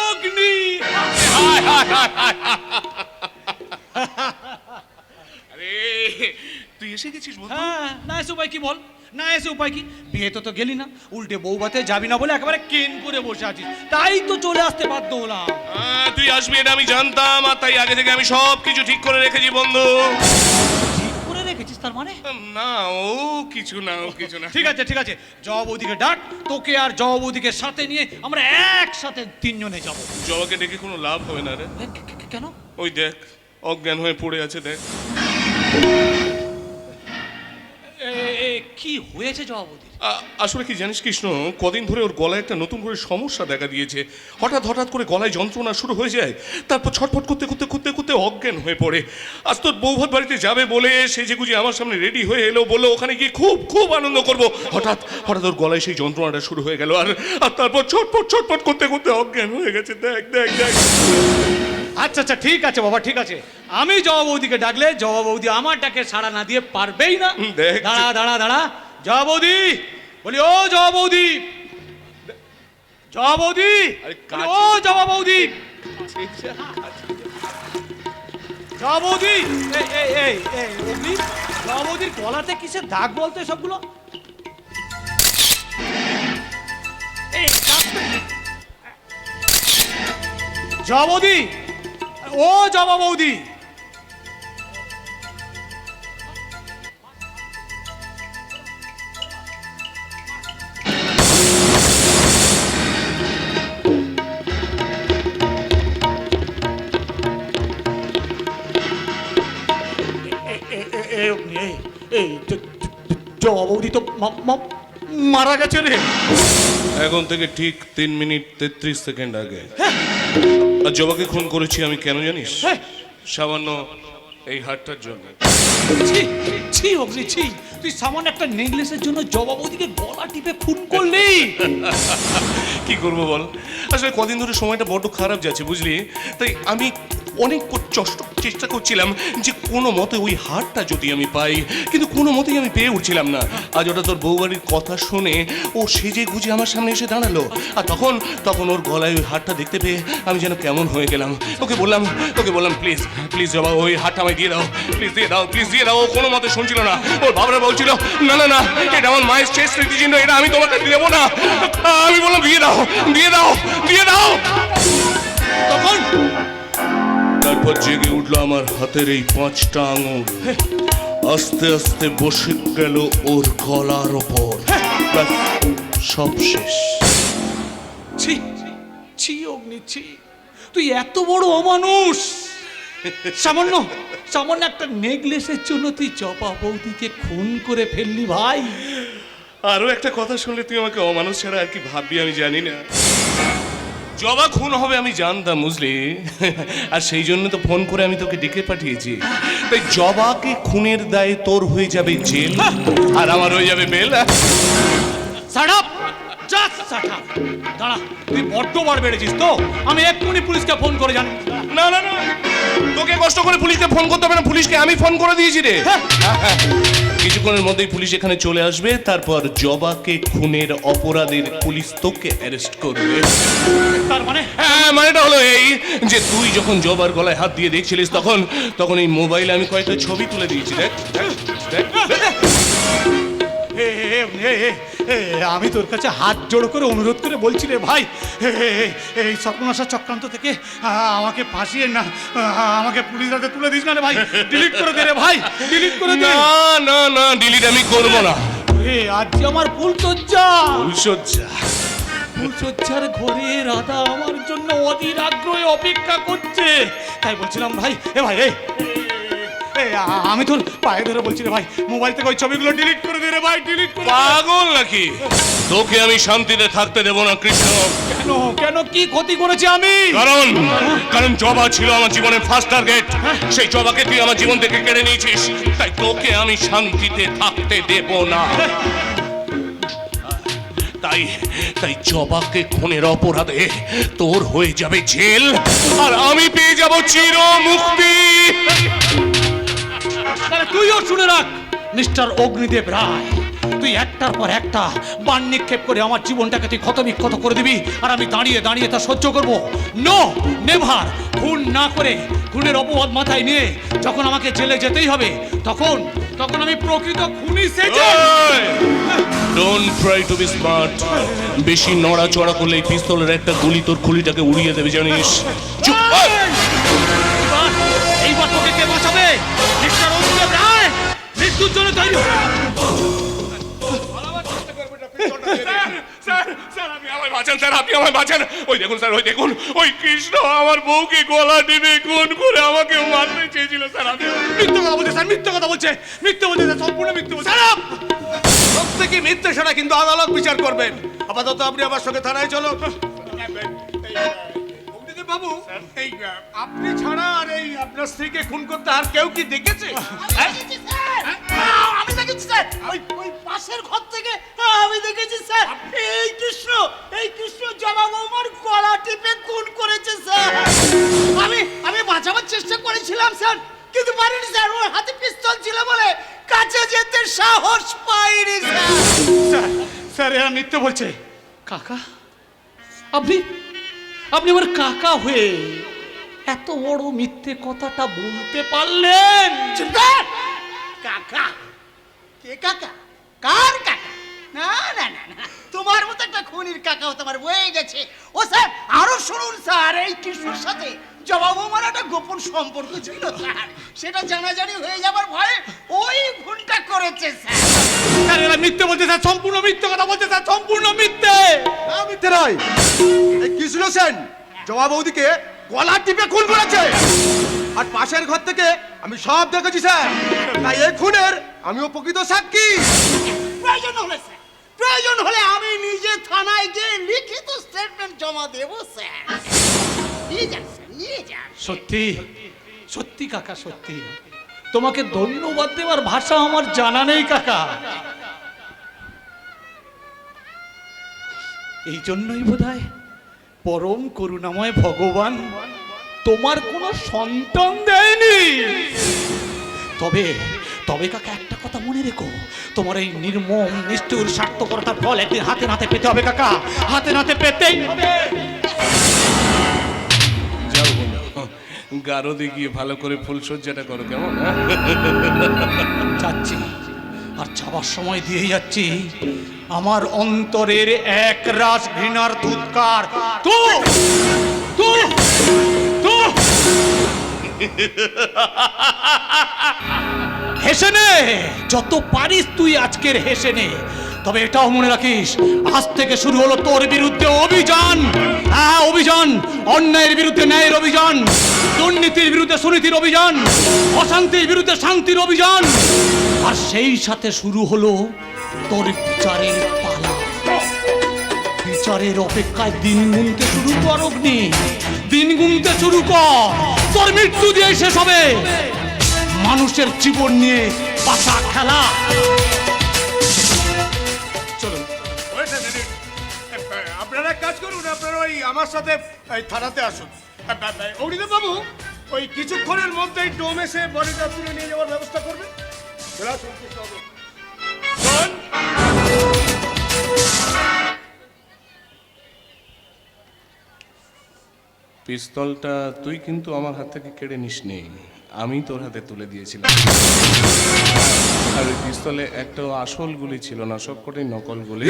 অগ্নি, আরে তুই এসে গেছিস বন্ধু? হ্যাঁ, না এসে উপায় কি বল? না এসে উপায় কি? বিয়েতে তো গেলি না, উল্টে বউ ভাতে যাবি না বলে একেবারে কেন করে বসে আছিস। তাই তো চলে আসতে বাধ্য হলাম। তুই আসবি এটা আমি জানতাম, আর তাই আগে থেকে আমি সব কিছু ঠিক করে রেখেছি বন্ধু। ঠিক করে রেখেছিস তার মানে? না, ও কিছু না। ঠিক আছে, ঠিক আছে, জবা বৌদিকে ডাক, তোকে আর জবা বৌদিকে সাথে নিয়ে আমরা একসাথে তিনজনে যাবো। জবাকে ডেকে কোনো লাভ হবে না রে। কেন? ওই দেখ, অজ্ঞান হয়ে পড়ে আছে, দেখ। কি হয়েছে জবা বৌদির? আসলে কি জানিস কৃষ্ণ, কদিন ধরে ওর গলায় একটা নতুন করে সমস্যা দেখা দিয়েছে। হঠাৎ করে গলায় যন্ত্রণা শুরু হয়ে যায়, তারপর ছটফট করতে অজ্ঞান হয়ে পড়ে। আজ তোর বৌভাত বাড়িতে যাবে বলে সেজে গুজে আমার সামনে রেডি হয়ে এলো, বললো ওখানে গিয়ে খুব আনন্দ করবো। হঠাৎ ওর গলায় সেই যন্ত্রণাটা শুরু হয়ে গেল, আর তারপর ছটফট করতে অজ্ঞান হয়ে গেছে। দেখ। আচ্ছা, ঠিক আছে বাবা, ঠিক আছে। আমি জবা বৌদিকে ডাকলে জবা বৌদি আমার ডাকে সাড়া না দিয়ে পারবেই না। দেখ। দাঁড়া, জবা বৌদি, বলি ও জবা বৌদি, জবা বৌদি, ও জবা বৌদি, জবা বৌদি, এই অগ্নি, জবা বৌদির গলাতে কিসের দাগ বলতো সবগুলো? জবা বৌদি, ও জবা বৌদি, জবা বৌদি তো মারা গেছে রে। এখন থেকে ঠিক 3 মিনিট 33 সেকেন্ড আগে। আর জবাকে খুন করেছি আমি কেন জানিস? সামান্য এই হারটার জন্য। ছি ছি অগ্নি ছি, তুই সামান্য একটা নেকলেসের জন্য জবা বৌদিকে গলা টিপে খুন করলি। কি করবো বল, আসলে কদিন ধরে সময়টা বড্ড খারাপ যাচ্ছে বুঝলি, তাই আমি অনেক চেষ্টা করছিলাম যে কোনো মতে ওই হারটা যদি আমি পাই, কিন্তু কোনো মতেই আমি পেয়ে উঠছিলাম না। আজ ওটা তোর বউবাড়ির কথা শুনে ও সেজে গুজে আমার সামনে এসে দাঁড়ালো, আর তখন ওর গলায় ওই হারটা দেখতে পেয়ে আমি যেন কেমন হয়ে গেলাম। ওকে বললাম প্লিজ প্লিজ জবা, ওই হারটা আমায় দিয়ে দাও, প্লিজ দিয়ে দাও, প্লিজ দিয়ে দাও। ও কোনো মতে শুনছিল না, ওর বাবারা বলছিল না না না, এটা আমার মায়ের শেষ স্মৃতিচিহ্ন, এটা আমি তোমাকে দেবো না। আমি বললাম দিয়ে দাও দিয়ে দাও দিয়ে দাও। তারপর জেগে উঠলো আমার হাতের এই 5টা আঙুল, আস্তে আস্তে বসে গেল ওর গলার ওপর। ব্যাস, সব শেষ। ছি ছি অগ্নি ছি, তুই এত বড় অমানুষ। সামান্য একটা নেকলেসের জন্য তুই জবা বৌদিকে খুন করে ফেললি ভাই। আরো একটা কথা শুনলে তুই আমাকে অমানুষ ছাড়া আর কি ভাববি আমি জানি না। জবা খুন হবে আমি জানতাম বুঝলি, আর সেই জন্য তো ফোন করে আমি তোকে ডেকে পাঠিয়েছি। তাই জবাকে খুনের দায়ে তোর হয়ে যাবে জেল, আর আমার হয়ে যাবে bell. Shut up, just shut up. দাঁড়া, তুই বড্ড বার বেড়েছিস তো, আমি এক্ষুনি পুলিশকে ফোন করে জানি। না না না, তোকে কষ্ট করে পুলিশকে ফোন করতে হবে না, পুলিশকে আমি ফোন করে দিয়েছি রে। কিছুক্ষণের মধ্যেই পুলিশ এখানে চলে আসবে, তারপর জবাকে খুনের অপরাধের পুলিশ তোকে অ্যারেস্ট করবে। তার মানে হ্যাঁ, মানেটা হলো এই যে তুই যখন জবার গলায় হাত দিয়ে দেখছিলিস তখন এই মোবাইলে আমি কয়েকটা ছবি তুলে দিয়েছি। দেখ দেখ দেখ। আমি তোর কাছে হাত জোড় করে অনুরোধ করে বলছি রে ভাই, এই সর্বনাশা চক্রান্ত থেকে আমাকে ফাঁসিয়ে না, আমাকে পুলিশ হাতে তুলে দিস না রে ভাই। ডিলিট করে দে রে ভাই, ডিলিট করে দে। না না না, ডিলিট আমি করব না। আজ যে আমার ফুলসজ্জা, ফুলসজ্জা ফুলসজ্জার ঘরে রাধা আমার জন্য অধীর আগ্রহে অপেক্ষা করছে। তাই বলছিলাম ভাই, ভাই আমি তোর পায়ে ধরে বলছি রে ভাই, মোবাইল থেকে ওই ছবিগুলো ডিলিট করে দে রে ভাই, ডিলিট করে। পাগল নাকি? তোকে আমি শান্তিতে থাকতে দেব না কৃষ্ণ। কেন কেন, কি ক্ষতি করেছি আমি? কারণ জবা ছিল আমার জীবনের ফার্স্ট টার্গেট। সেই জবাকে তুই আমার জীবন থেকে কেড়ে নিয়েছিস, তাই তোকে আমি শান্তিতে থাকতে দেব না। তাই জবাকে খুনের অপরাধে তোর হয়ে যাবে জেল, আর আমি পেয়ে যাব চির মুক্তি। তুইও শুনে রাখ মিস্টার অগ্নিদেব রায়, তুই একটার পর একটা বান নিক্ষেপ করে আমার জীবনটাকে তুই ক্ষতবিক্ষত করে দিবি, আর আমি দাঁড়িয়ে দাঁড়িয়ে তা সহ্য করবো। No never. খুন না করে, খুনের অপবাদ মাথায় নিয়ে যখন আমাকে জেলে যেতেই হবে, তখন আমি প্রকৃত খুনি সেজে। Don't try to be smart. বেশি নড়াচড়া করলে এই পিস্তলের একটা গুলি তোর খুলিটাকে উড়িয়ে দেবে জানিস। চুপ। এইবার তোকে কে বাঁচাবে? মিস্টার অগ্নিদেব রায়, মৃত্যুর জন্য তৈরি। আপনি আমায় বাঁচান। ওই দেখুন স্যার, ওই দেখুন, ওই কৃষ্ণ আমার বউকে গলা টিপে খুন করে আমাকে মারতে চেয়েছিল স্যার। আমি মিথ্যে কথা বলছে স্যার, মিথ্যে কথা বলছে, মিথ্যে বলছে স্যার, সম্পূর্ণ মিথ্যে বলছে। প্রত্যেকে মিথ্যে সেটা কিন্তু আদালত বিচার করবেন। আপাতত আপনি আমার সঙ্গে থানায় চলো। বাবু, এই আপনি ছাড়া আর এই আপনার স্ত্রীকে খুন করতে আর কেউ কি দেখেছে? আমি দেখেছি স্যার, ওই পাশের ঘর থেকে আমি দেখেছি স্যার। এই কৃষ্ণ জবা বৌমার গলা টিপে খুন করেছে স্যার। আমি বাঁচাবার চেষ্টা করেছিলাম স্যার, কিন্তু পারিনি স্যার। ওর হাতে পিস্তল ছিল বলে কাছে যেতে সাহস পাইনি স্যার। স্যার এরা মিথ্যে বলছে। কাকা, আপনি আমার কাকা হয়ে এত বড় মিথ্যে কথাটা বলতে পারলেন? কাকা? কে কাকা? কার কাকা? না না না না, তোমার মতো একটা খুনির কাকা হতে আমার বয়ে গেছে। ও স্যার আরো শুনুন স্যার, এই কৃষ্ণর সাথে জবা বৌমার একটা গোপন সম্পর্ক ছিল স্যার। সেটা জানাজানি হয়ে যাবার ভয়ে ওই খুনটা করেছে স্যার। স্যার এরা মিথ্যে বলছে স্যার, সম্পূর্ণ মিথ্যে কথা বলছে স্যার, সম্পূর্ণ মিথ্যে। মিথ্যে নয়, এই কৃষ্ণ সেন জবা বৌদিকে গলা টিপে খুন করেছে, আর পাশের ঘর থেকে আমি সব দেখেছি স্যার। তাই এই খুনের আমিও প্রকৃত সাক্ষী। প্রয়োজন হলে আমি নিজে থানায় গিয়ে লিখিত স্টেটমেন্ট জমা দেব স্যার। নিয়ে যান স্যার, নিয়ে যান। সত্যি সত্যি কাকা, সত্যি তোমাকে ধন্যবাদ দেওয়ার ভাষা আমার জানা নেই কাকা। এই জন্যই বোধহয় পরম করুণাময় ভগবান তোমার কোনো সন্তান দেয়নি। তবে তবে কাকা একটা কথা মনে রেখো, তোমার এই নির্মম নিষ্ঠুর স্বার্থপরতার ফল একদিন হাতে নাতে পেতে হবে কাকা, হাতে নাতে পেতেই হবে। যাও বলো, গারদে গিয়ে ভালো করে ফুলসজ্জাটা করো, কেমন? যাচ্ছি, আর যাবার সময় দিয়ে যাচ্ছি আমার অন্তরের এক রাস ঘৃণার ধুৎকার। তু তু তু হেসে নে, যত পারিস তুই আজকের হেসে নে। তবে এটাও মনে রাখিস, আজ থেকে শুরু হলো তোর বিরুদ্ধে অভিযান। হ্যাঁ, অভিযান, অন্যায়ের বিরুদ্ধে ন্যায়ের অভিযান, দুর্নীতির বিরুদ্ধে সুনীতির অভিযান, অশান্তির বিরুদ্ধে শান্তির অভিযান। আর সেই সাথে শুরু হলো তোর বিচারের পালা। বিচারের অপেক্ষায় দিন গুনতে শুরু কর অগ্নি, দিন গুনতে শুরু কর। তোর মৃত্যু দিয়ে শেষ হবে মানুষের জীবন নিয়ে পাশা খেলা। চলুন, আপনারা এক কাজ করুন, আপনারা ওই আমার সাথে এই থানাতে আসুন। অগ্নিদেব বাবু ওই কিছুক্ষণের মধ্যেই ডোম এসে বডিটা তুলে নিয়ে যাওয়ার ব্যবস্থা করবেন। চলে আসুন, কৃষ্ণবাবু। শোন, পিস্তলটা তুই কিন্তু আমার হাত থেকে কেড়ে নিস নি, আমি তোর হাতে তুলে দিয়েছিলাম। আর ওই পিস্তলে একটা আসল গুলি ছিল না, সবকটাই নকল গুলি।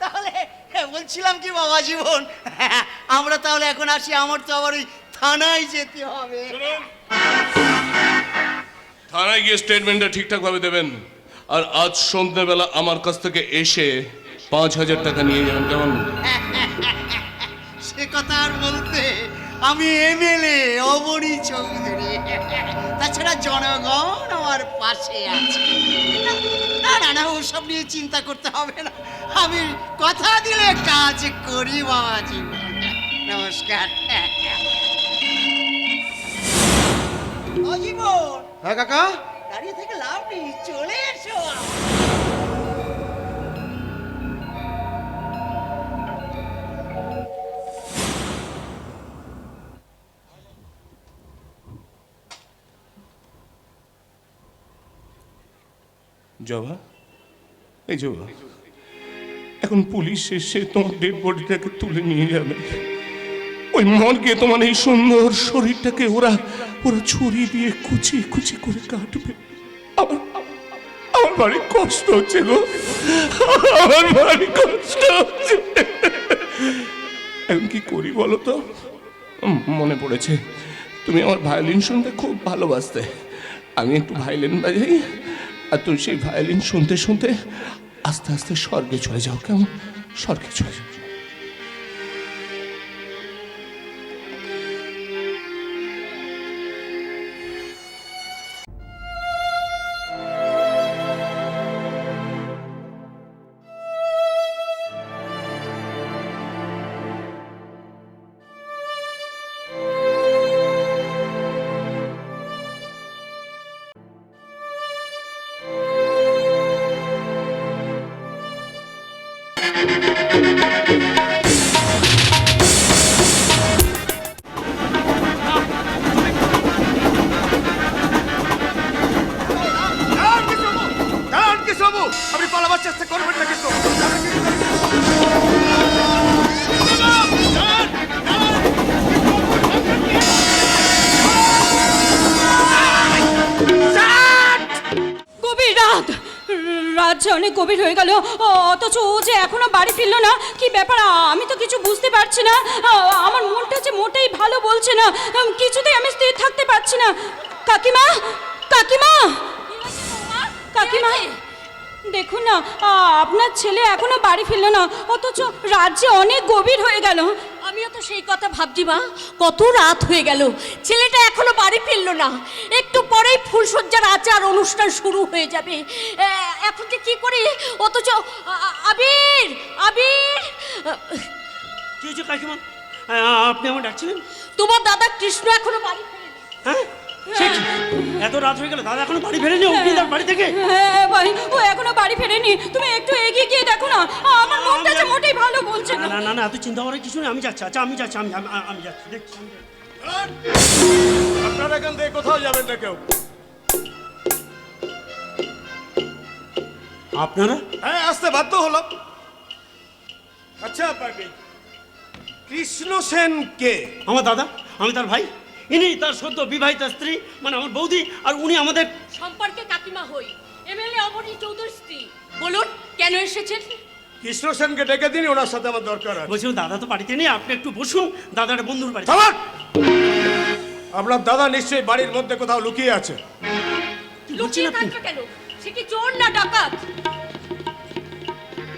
তাহলে বলছিলাম কি বাবা জীবন, আমরা তাহলে এখন আসি, আমার তো আবার ওই থানায় যেতে হবে। থানায় গিয়ে স্টেটমেন্টটা ঠিকঠাক ভাবে দেবেন, আর আজ সন্ধ্যাবেলা আমার কাছ থেকে এসে 5,000 টাকা নিয়ে যাবেন, কেমন? সে কথা আর বলতে, আমি এমএলএ অবনী চৌধুরী, তাছাড়া জনগণ আমার পাশে আছে। না না না, ওসব নিয়ে চিন্তা করতে হবে না, আমি কথা দিলে কাজ করি বাবা জীবন। নমস্কার। ও জীবন, হ্যাঁ কাকা, দাঁড়িয়ে থেকে লাভ নেই, চলে এসো। জবা, এই জবা, এখন পুলিশ এসে তোমার ডেড বডিটাকে তুলে নিয়ে যাবে। ওই মর্গে তোমার এই সুন্দর শরীরটাকে ওরা ওরা ছুরি দিয়ে কুচি কুচি করে কাটবে। আমার আমার বাড়ি কষ্ট হচ্ছে গো, আমার বাড়ি কষ্ট হচ্ছে। এখন কি করি বলো তো? মনে পড়েছে, তুমি আমার ভায়োলিন শুনতে খুব ভালোবাসতে। আমি একটু ভায়োলিন বাজাই, আর তুই সেই ভায়োলিন শুনতে শুনতে আস্তে আস্তে স্বর্গে চলে যাও, কেমন? স্বর্গে চলে যাও। আপনি পালাবার চেষ্টা করবেন না কিন্তু। গভীর রাত, রাত যে অনেক গভীর হয়ে গেল, অথচ ও যে এখনো বাড়ি ফিরলো না। কি ব্যাপার, আমি তো কিছু বুঝতে পারছি না। আমার মনটা যে মোটেই ভালো বলছে না, কিছুতেই আমি স্থির থাকতে পারছি না। কাকিমা, কাকিমা, কাকিমা, দেখুন না, আপনার ছেলে এখনো বাড়ি ফিরলো না, অথচ রাত যে অনেক গভীর হয়ে গেল। আমি আমিও তো সেই কথা ভাবছি মা, কত রাত হয়ে গেল, ছেলেটা এখনো বাড়ি ফিরলো না। একটু পরেই ফুলসজ্জার আচার অনুষ্ঠান শুরু হয়ে যাবে। এখন যে কি করি, অথচ আবির আবির। কি হয়েছে কাকিমা? আপনি আমার ডাকছিলেন? তোমার দাদা কৃষ্ণ এখনো বাড়ি ফেরেনি। হ্যাঁ, সে কি? এত রাত হয়ে গেল, দাদা এখনো বাড়ি ফেরেনি অগ্নিদার বাড়ি থেকে? হ্যাঁ ভাই, ও এখনো বাড়ি ফেরেনি। তুমি একটু এগিয়ে গিয়ে দেখো না, আমার মনটা যে মোটেই ভালো বলছে না না। না না, এত চিন্তা করার কিছু নেই, আমি যাচ্ছি। আচ্ছা আমি যাচ্ছি, আমি যাচ্ছি, দেখছি। আপনারা এখান থেকে কোথাও যাবেন না কেউ। আপনারা? হ্যাঁ, আসতে বাধ্য হলাম। আচ্ছা কৃষ্ণ সেন কে? আমার দাদা, আমি তার ভাই। ইনি তার সদ্য বিবাহিত স্ত্রী, মানে আমার বৌদি, আর উনি আমাদের সম্পর্কে কাকিমা হই, এমএলএ অবনী চৌধুরীর স্ত্রী। বলুন কেন এসেছেন? কৃষ্ণ সেনকে ডেকে দিন, ওনার সাথে আমার দরকার আছে। বলছিলাম দাদা তো বাড়িতে নেই, আপনি একটু বসুন, দাদার বন্ধুর বাড়ি। থামান! আপনার দাদা নিশ্চয়ই বাড়ির মধ্যে কোথাও লুকিয়ে আছে। লুকিয়ে থাকবে কেন? সে কি চোর না ডাকাত?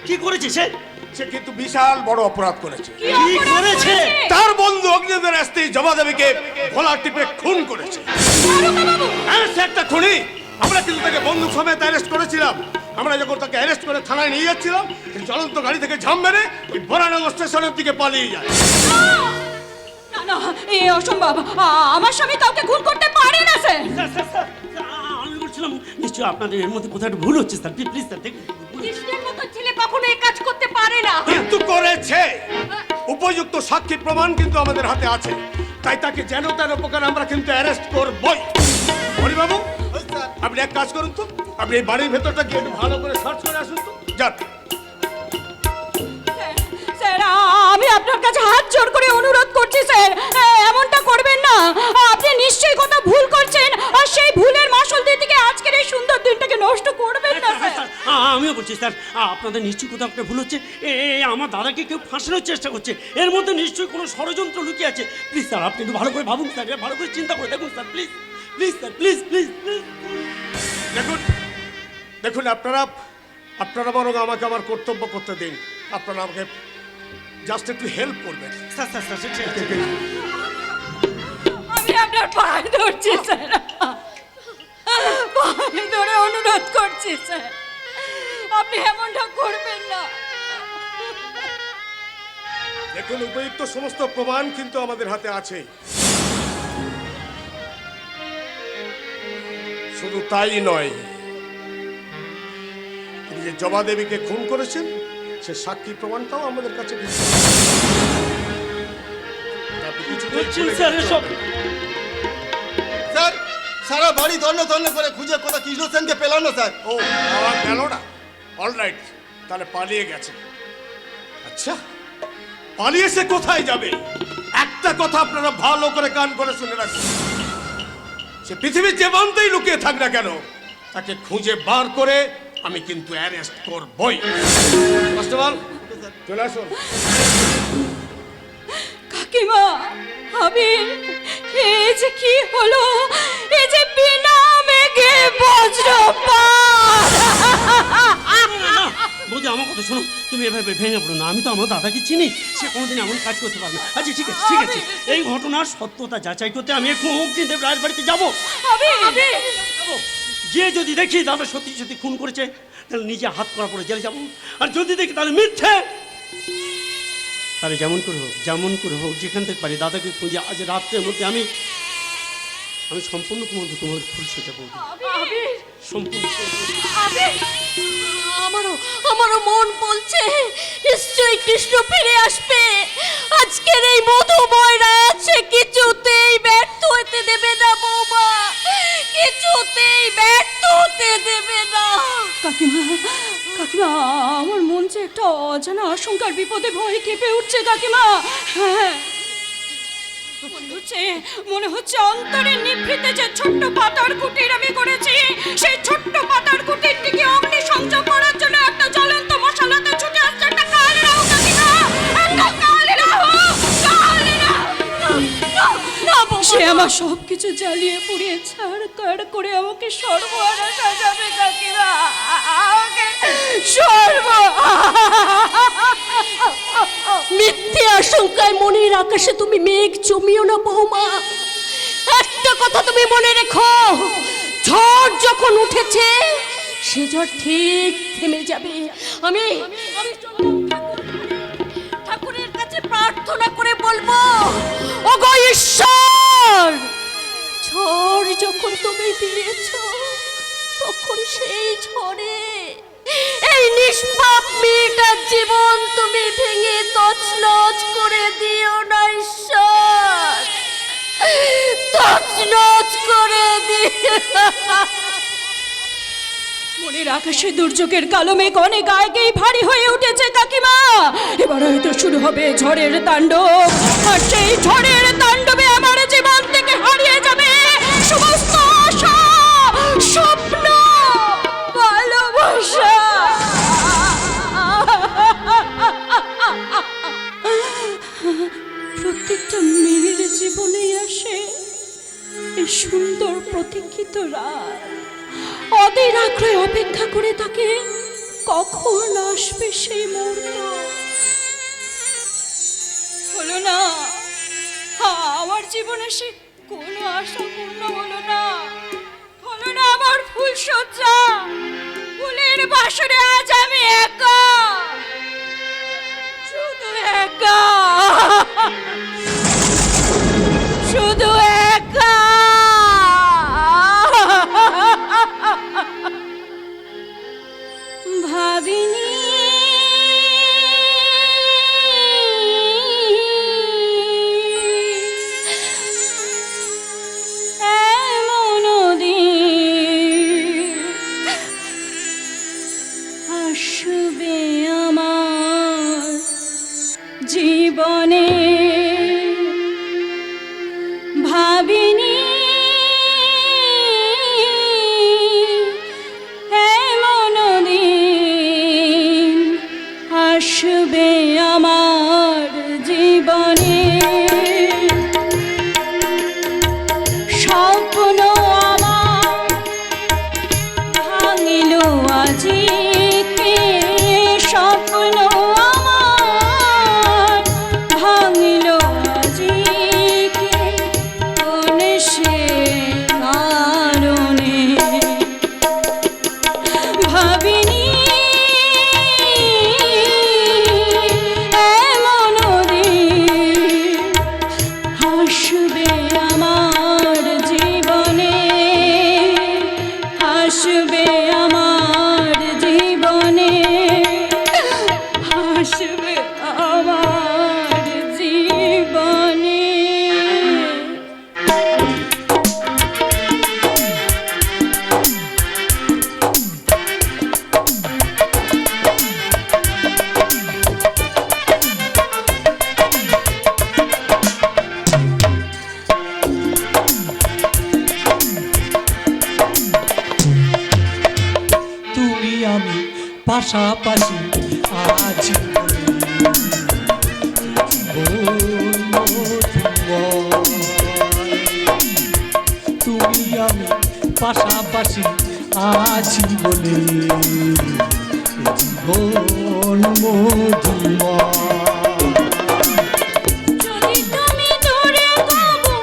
কি করেছে সে? সে কিন্তু বিশাল বড় অপরাধ করেছে। কি কি অপরাধ করেছে? তার বন্ধু অগ্নিদের স্ত্রী জবা দেবীকে গলা টিপে খুন করেছে। হ্যাঁ, সে একটা খুনি। আমরা কিন্তু তাকে বন্দুক সমেত অ্যারেস্ট করেছিলাম। আমরা যখন তাকে অ্যারেস্ট করে থানায় নিয়ে যাচ্ছিলাম, সে জ্বলন্ত গাড়ি থেকে ঝাঁপ মেরে ওই বরানগর স্টেশনের দিকে পালিয়ে যায়। না না, এ অসম্ভব। আমার স্বামী কাউকে খুন করতে পারে না স্যার। স্যার, আমি বলছিলাম নিশ্চয়ই আপনাদের এর মধ্যে কোথাও একটা ভুল হচ্ছে স্যার, প্লিজ স্যার দেখুন। কৃষ্ণের মতো ছেলে কখনো এই কাজ করতে পারে না। কিন্তু করেছে। উপযুক্ত সাক্ষী প্রমাণ কিন্তু আমাদের হাতে আছে, তাই তাকে যেন তেন প্রকার আমরা কিন্তু অ্যারেস্ট করবই। হরিবাবু, আপনি এক কাজ করুন তো, আপনি এই বাড়ির ভেতরটা গিয়ে একটু ভালো করে সার্চ করে আসুন তো। যান। স্যার, আমি আপনার কাছে হাত জোর করে অনুরোধ করছি স্যার, এমনটা করবেন না। আপনি নিশ্চয়ই কথা ভুল করছেন, আর সেই ভুলের মাসুল দিতে গিয়ে আজকের এই সুন্দর দিনটাকে নষ্ট করবেন না স্যার। আমিও বলছি স্যার, আপনাদের নিশ্চয়ই কোথাও একটা ভুল হচ্ছে। আমার দাদাকে কেউ ফাঁসানোর চেষ্টা করছে, এর মধ্যে নিশ্চয়ই কোনো ষড়যন্ত্র লুকিয়ে আছে। প্লিজ স্যার, আপনি একটু ভালো করে ভাবুন স্যার, ভালো করে চিন্তা করে দেখুন sir, please please sir, please please please. দেখুন দেখুন, আপনারা বরং আমাকে আমার কর্তব্য করতে দিন। আপনারা আমাকে জাস্ট একটু হেল্প করবেন। স্যার স্যার স্যার ঠিক আছে। আমি আপনার পায়ে ধরছি স্যার, পায়ে ধরে অনুরোধ করছি স্যার, আপনি এমনটা করবেন না। দেখুন, উপযুক্ত সমস্ত প্রমাণ কিন্তু আমাদের হাতে আছে। শুধু তাই নয়, তিনি যে জবা দেবীকে খুন করেছেন সে সাক্ষী প্রমাণটাও আমাদের কাছে আছে। আপনি কিছুতেই বলছেন ভুলে স্যার যেতে এসব? হবে না। স্যার, সারা বাড়ি তন্ন তন্ন করে খুঁজে কোথা কৃষ্ণ সেনকে পেলাম না স্যার। ও, পাওয়া গেল না? অলরাইট, তাহলে পালিয়ে গেছে। আচ্ছা, পালিয়ে সে কোথায় যাবে? একটা কথা আপনারা ভালো করে কান করে শুনে রাখুন, সে পৃথিবীর যে প্রান্তেই লুকিয়ে থাক না কেন, তাকে খুঁজে বার করে আমি কিন্তু অ্যারেস্ট করবই। কনস্টেবল, চলে আসুন। কাকিমা, আবির, এই যে কি হলো? এই যে বিনা মেঘে বজ্রপাত। বৌদি আমার কথা শোনো, তুমি এভাবে ভেঙে পড়ো না। আমি তো আমার দাদাকে চিনি, সে কোনোদিন এমন কাজ করতে পারবে না। আচ্ছা ঠিক আছে ঠিক আছে, এই ঘটনার সত্যতা যাচাই করতে আমি একটু অগ্নিদেব রায়ের বাড়িতে যাবো। যে যদি দেখি দাদা সত্যি সত্যি খুন করেছে, তাহলে নিজে হাত করা পড়ে জেলে যাবো। আর যদি দেখি তাহলে মিথ্যে, তাহলে যেমন করে হোক যেখান থেকে পারি দাদাকে খুঁজে আজ রাত্রের মধ্যে আমি সম্পূর্ণ তোমার ফুল সোজা বলবো। সম্পূর্ণ আমারও মন বলছে নিশ্চয়ই কৃষ্ণ ফিরে আসবে। আজকের এই মধুময় রাত সে কিছুতেই ব্যর্থ হতে দেবে না বৌমা, কিছুতেই ব্যর্থ হতে দেবে না। কাকিমা, কাকিমা, আমার মন যে একটা অজানা আশঙ্কার বিপদে ভয়ে কেঁপে উঠছে কাকিমা। হ্যাঁ, মনে হচ্ছে অন্তরে নিভৃতে যে ছোট্ট পাতার কুটির আমি করেছি, সেই ছোট্ট পাতার কুটিরটিকে অগ্নি সংযোগ করার জন্য একটা জ্বলন্ত মশালাতে ছুটে আসছে একটা কালরাও কাকিমা, একটা কালরাও। সে আমার সবকিছু জ্বালিয়ে পুড়িয়ে ছাড়খাড় করে আমাকে সর্বহারা সাজাবে কাকিমা, আমাকে সর্ব মিথ্যে আশঙ্কায় মনের আকাশে তুমি মেঘ জমিও না বৌমা। একটা কথা তুমি মনে রেখো, ঝড় যখন উঠেছে সে ঝড় ঠিক থেমে যাবে। আমি ঠাকুরের কাছে প্রার্থনা করে বলবো, ওগো ঈশ্বর, ঝড় যখন তুমি দিয়েছো তখন সেই ঝড়ে এই নিষ্পাপ মেয়েটার জীবন তুমি ভেঙে তছনছ করে দিও না ঈশ্বর, তছনছ করে দিও। মনের আকাশে দুর্যোগের কালো মেঘ অনেক আগেই ভারী হয়ে উঠেছে কাকিমা। এবার হয়তো শুরু হবে ঝড়ের তাণ্ডব, আর সেই ঝড়ের তাণ্ডবে আমার জীবন থেকে হারিয়ে যাবে সমস্ত আশা, স্বপ্ন, ভালোবাসা। প্রত্যেকটা মেয়ের জীবনেই আসে এই সুন্দর প্রতীক্ষিত রাত। অধীর আগ্রহে অপেক্ষা করে থাকে কখন আসবে সেই মুহূর্ত। হলো না, আমার জীবনে সে কোনো আশা পূর্ণ হলো না। হলো না আমার ফুল সজ্জা, ফুলের বাসরে আজ আমি একা, শুধু একা, শুধু একা। ভাবিনি এমন দিন আসবে আমার জীবনে। ভাবিনি এমন দিন আসবে আমার জীবনে। স্বপ্ন আমার ভাঙিল আজিকে, স্বপ্ন আমার ভাঙিল আজিকে, কোন সে কারণে। ভাবিনি এমন দিন আসবে আমার জীবনে, আসবে আমার জীবনে, আসবে আমার জীবনে। তুমি আমি পাশাপাশি আছি তুমি আমি পাশাপাশি আছি বলে জীবন মধুময়। যদি তুমি দূরে কবু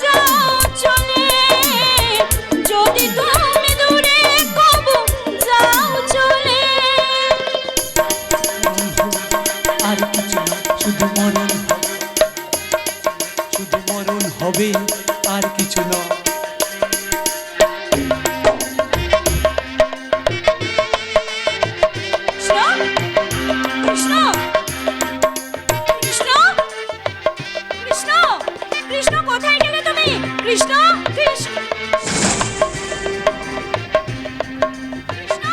যাও চলে, যদি তুমি দূরে কবু যাও চলে, আর কিছু না, শুধু মরণ হবে, শুধু মরণ হবে, আর কিছু না। কৃষ্ণ, কৃষ্ণ, কৃষ্ণ, কৃষ্ণ, কৃষ্ণ, কোথায় গেলে তুমি? কৃষ্ণ, কৃষ্ণ, কৃষ্ণ।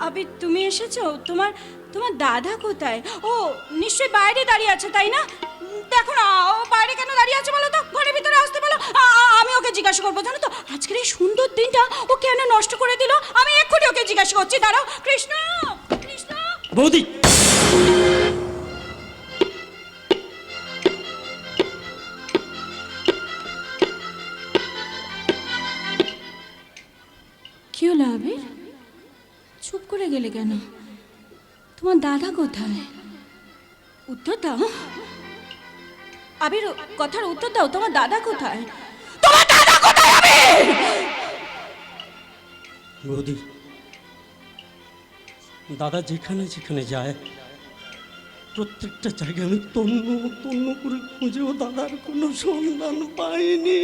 আবির, তুমি এসেছো? তোমার তোমার দাদা কোথায়? ও নিশ্চয়ই বাইরে দাঁড়িয়ে আছে, তাই না? দেখো না, ও বাইরে কেন দাঁড়িয়ে আছে বলো তো? ঘরের ভিতরে আসতে বলো, আমি ওকে জিজ্ঞাসা করবো। জানো তো আজকের এই সুন্দর দিনটা ও কেন নষ্ট করে দিল? আমি এক্ষুনি ওকে জিজ্ঞাসা করছি, দাঁড়াও। কৃষ্ণ, কৃষ্ণ। বৌদি, হলো আবির? চুপ করে গেলে কেন? তোমার দাদা কোথায়? উত্তর দাও আবির, কথার উত্তর দাও। তোমার দাদা কোথায়? তোমার দাদা কোথায় আবির? বৌদি, দাদা যেখানে যেখানে যায় প্রত্যেকটা জায়গায় আমি তন্ন তন্ন করে খুঁজেও দাদার কোনো সন্ধান পাইনি।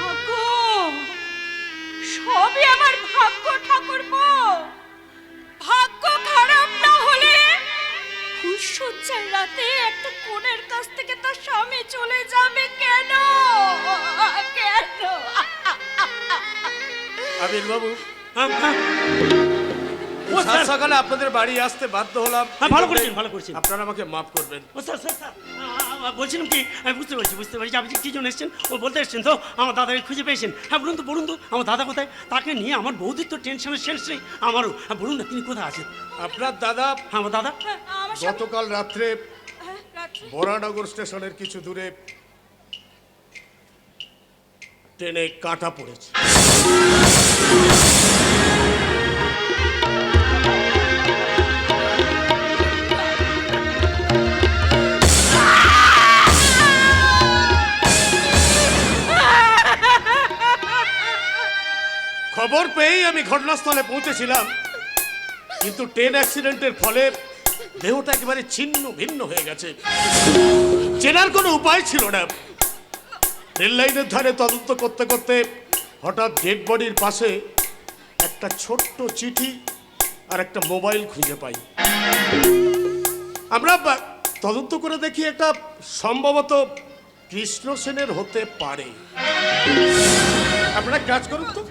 ভাগ্য, সবই আমার ভাগ্য ঠাকুরপো। ভাগ্য খারাপ না হলে ফুলসজ্জার রাতে একটা কোণের কাছ থেকে তার স্বামী চলে যাবে কেন? কেন? আবির বাবু, হ্যাঁ, হ্যাঁ। ও সাত স্যার, সকালে আপনাদের বাড়ি আসতে বাধ্য হলাম। হ্যাঁ, ভালো করেছেন, ভালো করেছেন। আপনারা আমাকে মাফ করবেন। ও স্যার স্যার স্যার, বলছিলাম কি, আমি বুঝতে পারছি আপনি কী জন্য এসেছেন। ও বলতে এসেছেন তো আমার দাদাকে খুঁজে পেয়েছেন। হ্যাঁ বলুন তো আমার দাদা কোথায়? তাকে নিয়ে আমার বৌদির তো টেনশনের শেষ নেই, আমারও। হ্যাঁ বলুন না, তিনি কোথায় আছেন? আপনার দাদা হ্যাঁ আমার দাদা আমার স্বামী- গতকাল রাত্রে হ্যাঁ, রাত্রে? বরানগর স্টেশনের কিছু দূরে ট্রেনে কাটা পড়েছে। খবর পেয়েই আমি ঘটনাস্থলে পৌঁছেছিলাম, কিন্তু ট্রেন অ্যাক্সিডেন্টের ফলে দেহটা একেবারে ছিন্ন ভিন্ন হয়ে গেছে। চেনার কোনো উপায় ছিল না। রেল লাইনের ধারে তদন্ত করতে করতে হঠাৎ ডেড বডির পাশে একটা ছোট্ট চিঠি আর একটা মোবাইল খুঁজে পাই। আমরা তদন্ত করে দেখি এটা সম্ভবত কৃষ্ণ সেনের হতে পারে। আপনারা কাজ করুন তো,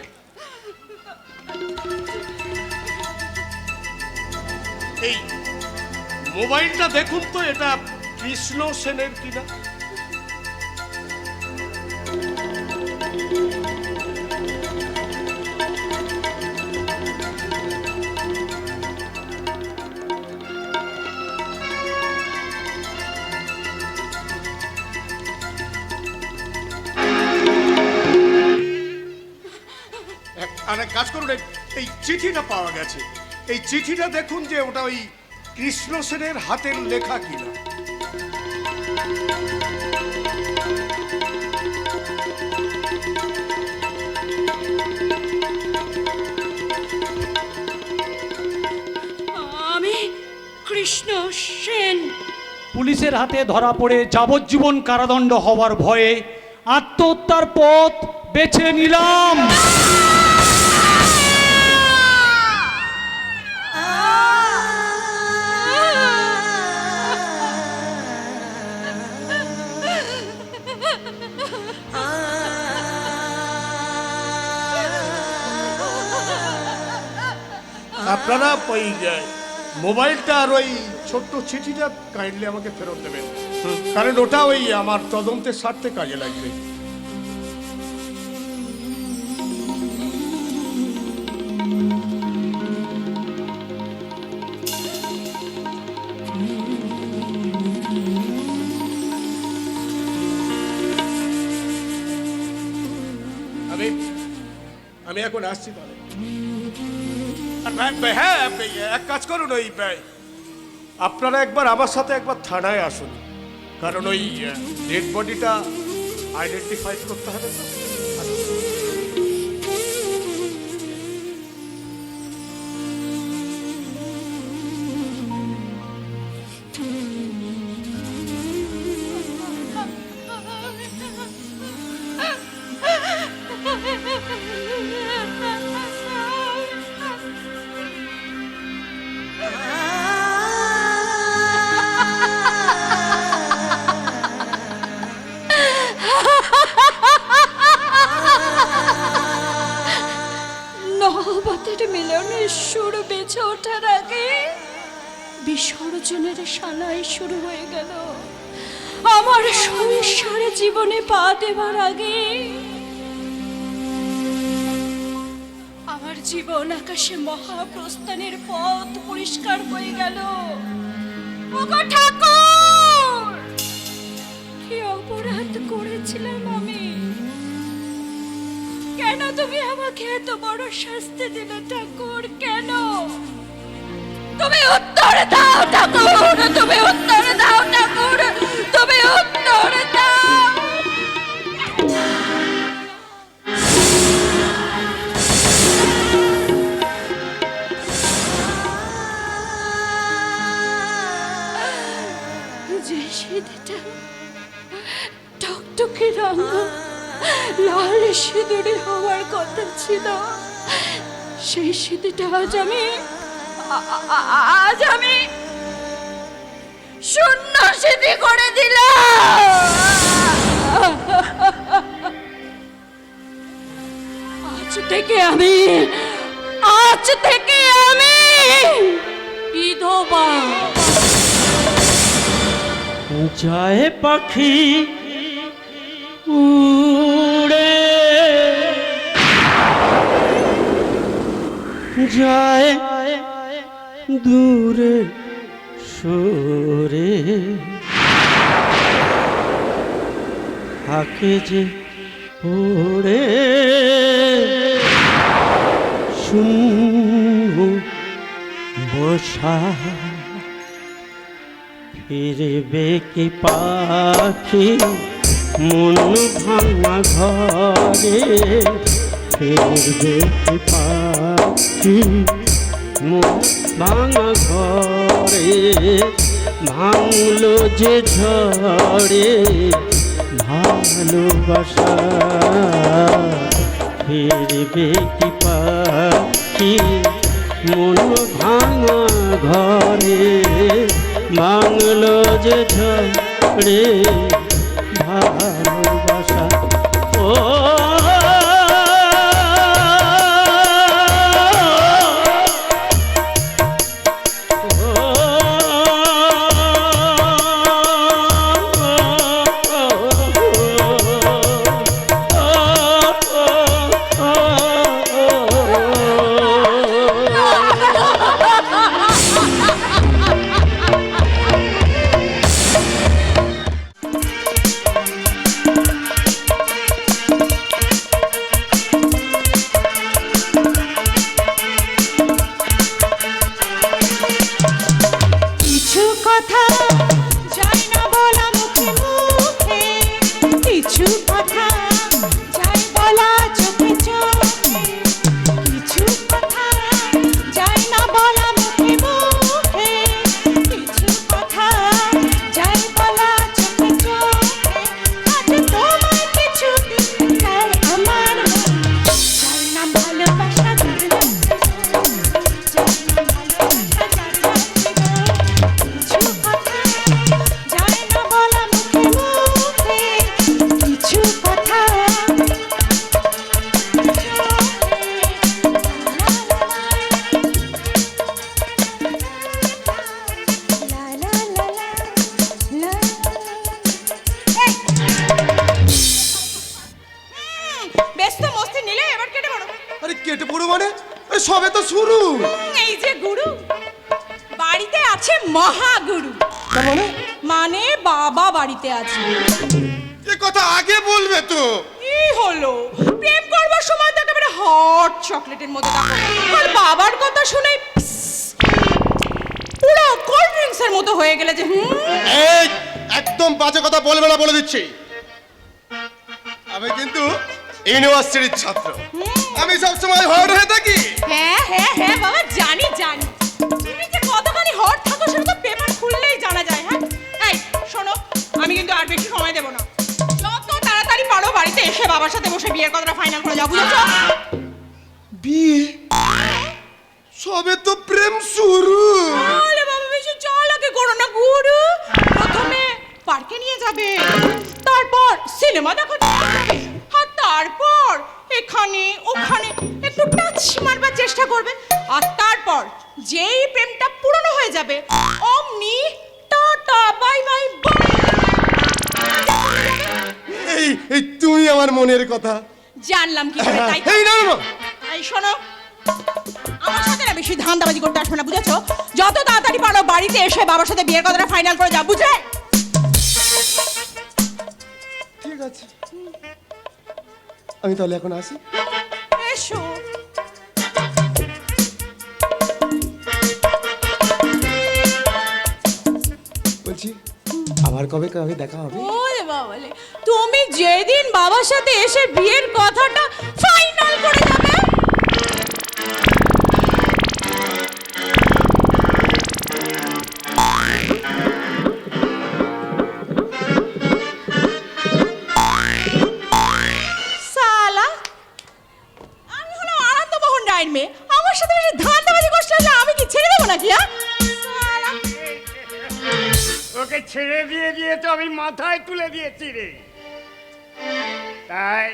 এই মোবাইলটা দেখুন তো এটা কৃষ্ণ সেনের কিনা। আর এক কাজ করুন, এই চিঠিটা পাওয়া গেছে, এই চিঠিটা দেখুন যে ওটা ওই কৃষ্ণ সেনের হাতের লেখা কিনা। আমি কৃষ্ণ সেন। পুলিশের হাতে ধরা পড়ে যাবজ্জীবন কারাদণ্ড হওয়ার ভয়ে আত্মহত্যার পথ বেছে নিলাম। আপনারা ওই মোবাইলটা আর ওই ছোট্ট চিঠিটা কাইন্ডলি আমাকে ফেরত দেবেন, কারণ ওটা ওই আমার তদন্তের স্বার্থে কাজে লাগবে। আমি এখন আসছি তাহলে। হ্যাঁ, এক কাজ করুন, ওই আপনারা একবার আমার সাথে একবার থানায় আসুন, কারণ ওই ডেড বডিটা আইডেন্টিফাই করতে হবে তো। নহবতের মিলনের সুর বেঁচে ওঠার আগে বিসর্জনের সানাই শুরু হয়ে গেল। আমার সংসার জীবনে পা দেবার আগে আমার জীবন আকাশে মহাপ্রস্থানের পথ পরিষ্কার হয়ে গেল। ওগো ঠাকুর, কি অপরাধ করেছিলাম আমি? কেন তুমি আমাকে এত বড় শাস্তি দিলে ঠাকুর, কেন? তুমি উত্তর দাও ঠাকুর, তুমি উত্তর দাও ঠাকুর, তুমি উত্তর দাও। যে সিঁদুরটা টকটকে রাঙা লাল সিঁদুরে হওয়ার কথা ছিল, সেই সিঁদুরটা আজ আমি শূন্য সিঁদুর করে দিলাম। আজ থেকে আমি বিধবা। যায় পাখি উড়ে, যায় দূরে সরে, থাকে যে পড়ে শূন্য বসা। ফিরবে কি পাখি মন ভাঙা ঘরে, ফিরবে কি পাখি মন ভাঙা ঘরে, ভাঙলো যে ঝড়ে ভালোবাসা। ফিরবে কি পাখি মন ভাঙা ঘরে, ভাঙলো যে ঝড়ে ভালোবাসা। ও কেটে পড়ো মানে? আরে সবে তো শুরু। এই যে গুরু বাড়িতে আছে, মহাগুরু। তার মানে? মানে বাবা বাড়িতে আছে। এ কথা আগে বলবে তো। কি হলো, প্রেম করবার সময় তো একেবারে হট চকলেটের মতো দেখো, আর বাবার কথা শুনে পুরো কোল্ড ড্রিঙ্কসের মতো হয়ে গেলে যে। এই একদম বাজে কথা বলবে না, বলে দিচ্ছি। আমি কিন্তু ইউনিভার্সিটির ছাত্র, আমি সবসময় হট হয়ে থাকি। হ্যাঁ হ্যাঁ হ্যাঁ বাবা, জানি জানি তুমি যে কতখানি হট থাকো সেটা তো পেপার খুললেই জানা যায়। হ্যাঁ এই শোনো, আমি কিন্তু আর বেশি সময় দেবো না, যত তাড়াতাড়ি পারো বাড়িতে এসে বাবার সাথে বসে বিয়ের কথাটা ফাইনাল করে যাও, বুঝেছো? বিয়ে? সবে তো প্রেম শুরু। আরে বাবা, বেশি চালাকি করো না গুরু। প্রথমে পার্কে নিয়ে যাবে, তারপর সিনেমা দেখাতে নিয়ে যাবে, আর তারপর এখানে ওখানে একটু টাচ মারবার চেষ্টা করবে, আর তারপর যেই প্রেমটা পুরনো হয়ে যাবে অমনি টাটা বাই বাই। এই তুমি আমার মনের কথা জানলাম কি করে, তাই তো? এই না না, এই শোনো, আমার সাথে না বেশি ধান্দাবাজি করতে আসবে না, বুঝেছো? যত তাড়াতাড়ি পারো বাড়িতে এসে বাবার সাথে বিয়ের কথাটা ফাইনাল করে যাও, বুঝলে? ঠিক আছে, আমি তাহলে এখন আসি। আবার কবে কবে দেখা হবে? ওরে বাবালে, তুমি যেদিন বাবার সাথে এসে বিয়ের কথাটা ফাইনাল করে যাবে, সালা আমি হলো আনন্দমোহন রায়ের মেয়ে, আমার সাথে এসে ধান্দাবাজি করতে লাগলে আমি কি ছেড়ে দেবো নাকি? সালা ওকে ছেড়ে দিয়ে তো আমি মাথায় তুলে দিয়েছি রে। তাই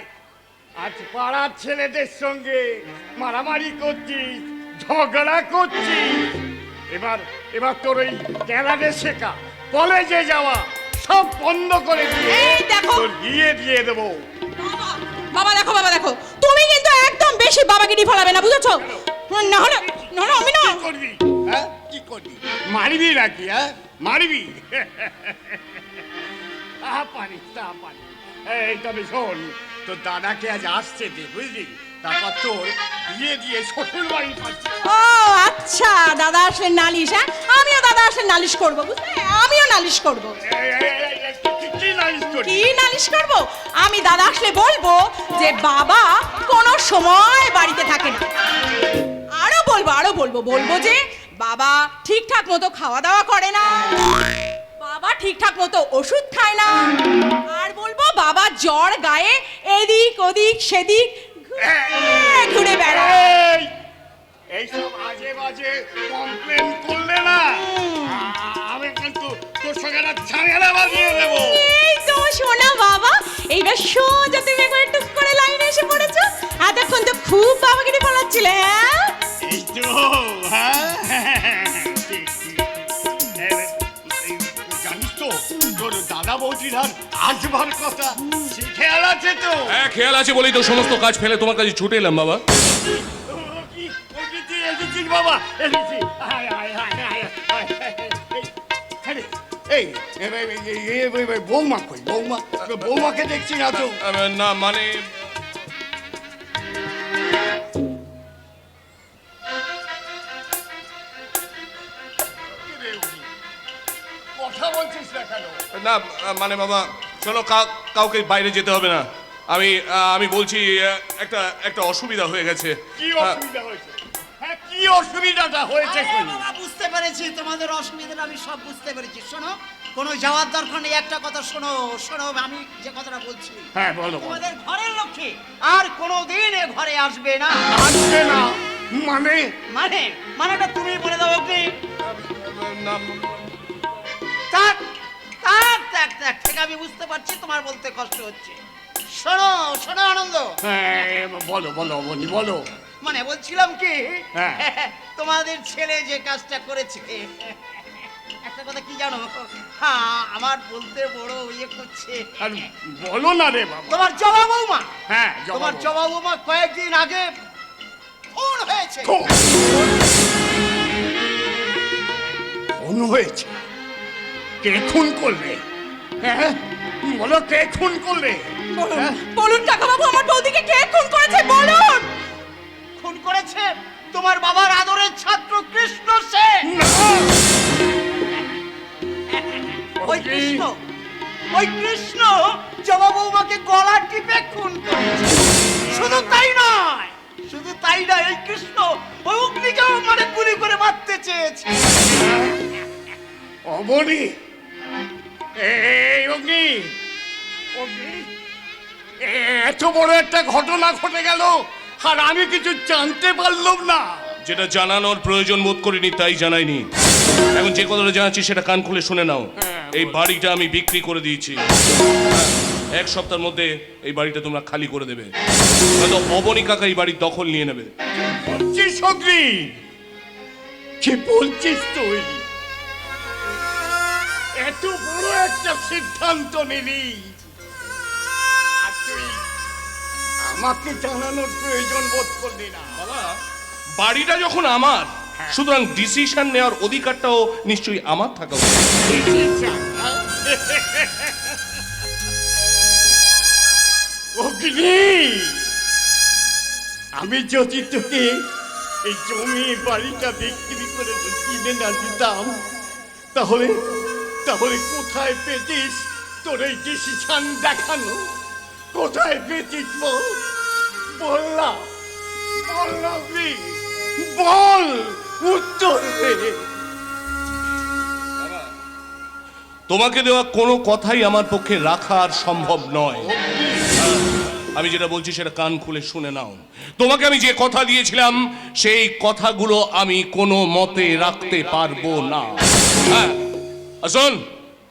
আজ পাড়ার ছেলেদের সঙ্গে মারামারি করছিস, ঝগড়া করছিস। এবার তোর ওই ক্যারাটে শেখা, কলেজে যাওয়া সব বন্ধ করে দিয়ে এই দেখো। তোর বিয়ে দিয়ে দেবো। বাবা দেখো, বাবা দেখো, তুমি কিন্তু একদম বেশি বাবাগিরি ফলাবে না, বুঝেছো? না হলে আমি না। কি করবি? হ্যাঁ কি করবি? মারবি নাকি? হ্যাঁ মারবি? তা পারিস, তা পারিস। এই তবে শোন, তোর দাদাকে আজ আসছে দে, বুঝলি? তারপর তোর বিয়ে দিয়ে শ্বশুর বাড়ি পাচ্ছি। ও আচ্ছা, দাদা আসলে নালিশ। হ্যাঁ, আমিও দাদা আসলে নালিশ করবো, বুঝলে? আমিও নালিশ করবো। কি নালিশ করবি? কি নালিশ করবো? আমি দাদা আসলে বলবো যে বাবা কোনো সময় বাড়িতে থাকে না। আরো বলবো যে বাবা ঠিকঠাক মতো খাওয়া দাওয়া করে না, বাবা ঠিকঠাক মতো ওষুধ খায় না, আর বলবো বাবা জ্বর গায়ে এদিক ওদিক সেদিক ঘুরে বেড়ায়। এইসব আজে বাজে কমপ্লেন করলে না আমি কিন্তু তোর সঙ্গে একটা ঝামেলা বাজিয়ে দেবো। এই তো শোনা বাবা, এইবার সোজা তুমি একবার টুক করে লাইনে এসে পড়েছো। এতক্ষণ তো খুব বাবাগিরি ফলাচ্ছিলে। হ্যাঁ এই তো, হ্যাঁ ঠিক, ঠিক। জানিস তো তোর দাদা বৌদির আর আসবার কথা, সে খেয়াল আছে তো? হ্যাঁ খেয়াল আছে বলেই তো সমস্ত কাজ ফেলে তোমার কাছে ছুটে এলাম বাবা। তুই এসেছিস বাবা? এসেছি। আয়, আয়, আয়, আয়, আয়। আরে, এই বৌমা কই? বৌমাকে দেখছি না তো। না মানে কথা বলছিস না কেন? না মানে বাবা চলো, কাউকে বাইরে যেতে হবে না। আমি বলছি একটা অসুবিধা হয়ে গেছে। কি অসুবিধা হয়েছে? হ্যাঁ কি অসুবিধাটা হয়েছে? বাবা বুঝতে পেরেছি তোমাদের অসুবিধাটা, আমি সব বুঝতে পেরেছি। শোনো, কোনো যাওয়ার দরকার নেই, একটা কথা শোনো। আমি যে কথাটা বলছি, হ্যাঁ বলো। তোমাদের ঘরের লক্ষ্মী আর কোনোদিন এ ঘরে আসবে না। আসবে না মানে? মানেটা তুমি বলে দাও অগ্নি। না থাক ঠিক, আমি বুঝতে পারছি তোমার বলতে কষ্ট হচ্ছে। শোনো আনন্দ। হ্যাঁ বলো অবনি বলো। মানে বলছিলাম কি, হ্যাঁ। তোমাদের ছেলে যে কাজটা করেছে, একটা কথা কি জানো, হ্যাঁ আমার বলতে বড় ইয়ে করছে। আর বলো না রে বাবা। তোমার জবা বৌমা, হ্যাঁ তোমার জবা বৌমা কয়েকদিন আগে খুন হয়েছে। খুন হয়েছে? কে খুন করবে? হ্যাঁ বলো, কে খুন করবে? বলুন কাকা বাবু, আমার বৌদিকে কে খুন করেছে বলুন। খুন করেছে তোমার বাবার আদরের ছাত্র কৃষ্ণ সেন। না! ওই কৃষ্ণ জবা বৌমাকে গলা টিপে খুন করেছে। শুধু তাই নয়, এই কৃষ্ণ ওই অগ্নিকেও মানে গুলি করে মারতে চেয়েছে। অবনি, এই অগ্নি, এত বড় একটা ঘটনা ঘটে গেল আর আমি কিছু জানতে পারলাম না। যেটা জানানোর প্রয়োজন বোধ করিনি তাই জানাইনি। এখন যে কথাটা জানাচ্ছি সেটা কান খুলে শুনে নাও। এই বাড়িটা আমি বিক্রি করে দিয়েছি। এক সপ্তাহের মধ্যে এই বাড়িটা তোমরা খালি করে দেবে, নয়তো অবনী কাকা এই বাড়ির দখল নিয়ে নেবে। বলছিস অগ্নি? কি বলছিস তুই? এত বড় একটা সিদ্ধান্ত নিলি আর তুই আমাকে জানানোর প্রয়োজন বোধ করলি না? বাবা, বাড়িটা যখন আমার, সুতরাং ডিসিশন নেওয়ার অধিকারটাও নিশ্চয়ই আমার থাকা উচিত। অগ্নি, আমি যদি তোকে এই জমি বাড়িটা বিক্রি করে কিনে না দিতাম, তাহলে কোথায় পেতিস তোর এই ডিসিশন দেখানো? কোথায় পেতিস বল? বললাম বললাম বল, উত্তর দে। তোমাকে দেওয়া কোনো কথাই আমার পক্ষে রাখা আর সম্ভব নয়। আমি যেটা বলছি সেটা কান খুলে শুনে নাও। তোমাকে আমি যে কথা দিয়েছিলাম সেই কথাগুলো আমি কোনো মতে রাখতে পারবো না। হ্যাঁ, আসুন,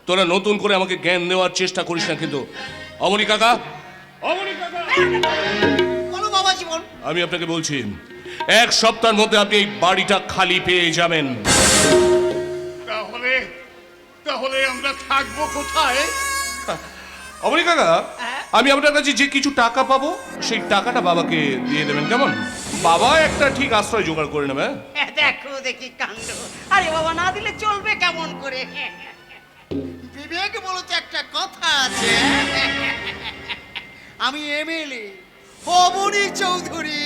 তোরা নতুন করে আমাকে জ্ঞান দেওয়ার চেষ্টা করিস না কিন্তু। অমনি কাকা, অমনি কাকা, বলো বাবা জীবন। আমি আপনাকে বলছি 1 সপ্তাহের মধ্যে আপনি এই বাড়িটা খালি পেয়ে যাবেন। তাহলে তাহলে আমরা থাকবো কোথায়? অমনি কাকা, আমি আপনার কাছে যে কিছু টাকা পাবো সেই টাকাটা বাবাকে দিয়ে দেবেন, কেমন? বাবা একটা ঠিক আশ্রয় জোগাড় করে নেবে। দেখো দেখি কাণ্ড। আরে বাবা, না দিলে চলবে কেমন করে? বিবেক বলো তো একটা কথা আছে। আমি এমএলএ অবনী চৌধুরী,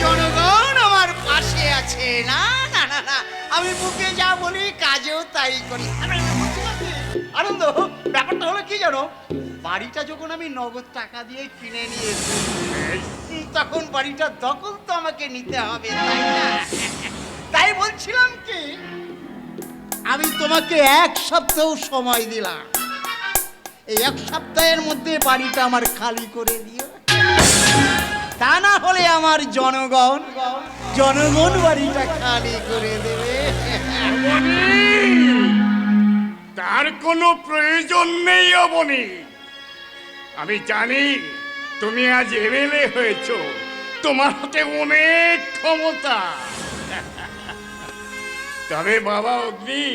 জনগণ আমার পাশে আছে। না না না না, আমি মুখে যা বলি কাজেও তাই করি। আনন্দ, ব্যাপারটা হলো কি জানো, বাড়িটা যখন আমি নগদ টাকা দিয়ে কিনে নিয়েছি তখন বাড়িটা দখল তো আমাকে নিতে হবে, তাই না? তাই বলছিলাম কি, আমি তোমাকে 1 সপ্তাহ সময় দিলাম। এই 1 সপ্তাহের মধ্যে বাড়িটা আমার খালি করে দিও, তা না হলে আমার জনগণ বাড়িটা খালি করে দেবে। তার কোনো প্রয়োজন নেই অবনী। আমি জানি তুমি আজ এমএলএ হয়েছো, তোমার হাতে অনেক ক্ষমতা। তবে বাবা অগ্নি,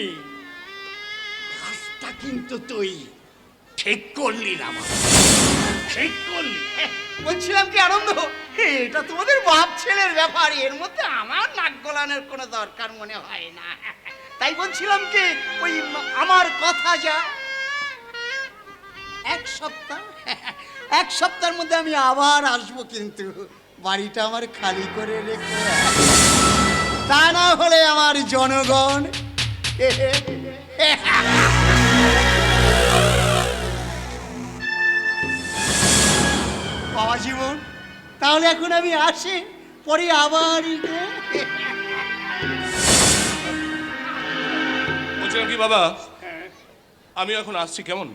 কাজটা কিন্তু তুই ঠিক করলি না বাবা, ঠিক করলি। বলছিলাম কি আনন্দ, এটা তোমাদের বাপ ছেলের ব্যাপার, এর মধ্যে আমার নাক গলানোর কোনো দরকার মনে হয় না। তাই বলছিলাম কি, ওই আমার কথা যা, 1 সপ্তাহের মধ্যে আমি আবার আসবো, কিন্তু বাড়িটা আমার খালি করে রেখো, তা না হলে আমার জনগণ। বাবা জীবন, তাহলে এখন আমি আসি, পরে আবার বলছিলাম কি বাবা, আমি এখন আসছি, কেমন?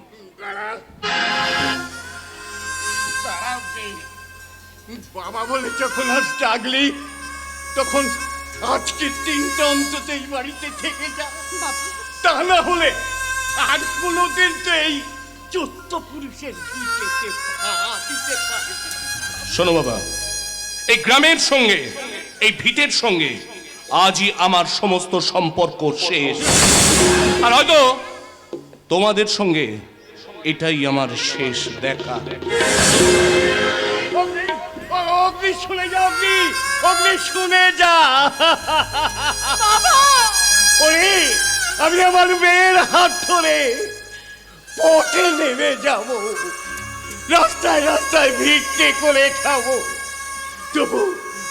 বাবা বলে যখন আজ ডাকলি, তখন আজকে 3টা অন্তত এই বাড়িতে থেকে যা, তা না হলে আর কোনোদিন তো এই 14 পুরুষের দিতে পারে। শোনো বাবা, এই গ্রামের সঙ্গে এই ভিটের সঙ্গে আজই আমার সমস্ত সম্পর্ক শেষ, আর হয়তো তোমাদের সঙ্গে এটাই আমার শেষ দেখা। অগ্নি শুনে যা, অগ্নি শুনে যা। ওরে, আমি আমার মেয়ের হাত ধরে পথে নেমে যাব, রাস্তায় রাস্তায় ভিক্ষে করে খাবো।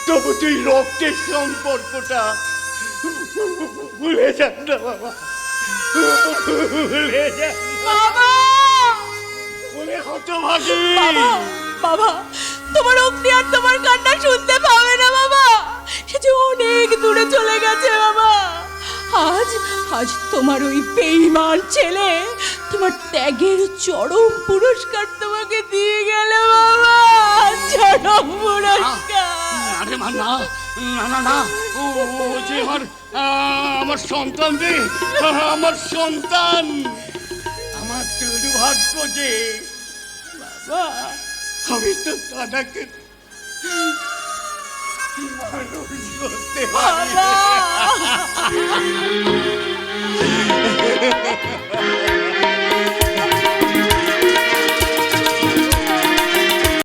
তবু তুই রক্তের সম্পর্কটা ভুলে যান না বাবা, ভুলে যান বাবা, বলে হতভাগী। বাবা, তোমার অগ্নি আর তোমার কান্না শুনতে পাবে না বাবা, সে যে অনেক দূরে চলে গেছে বাবা। আজ তোমার ওই বেঈমান ছেলে তোমার ত্যাগের চরম পুরস্কার তোমাকে দিয়ে গেল বাবা, চরম পুরস্কার। আরে মা, না না না না, ও যে আমার সন্তান রে, আমার সন্তান, আমার দুর্ভাগ্য যে বাবা, আমি তো দাদাকে মানুষ করতে পারি।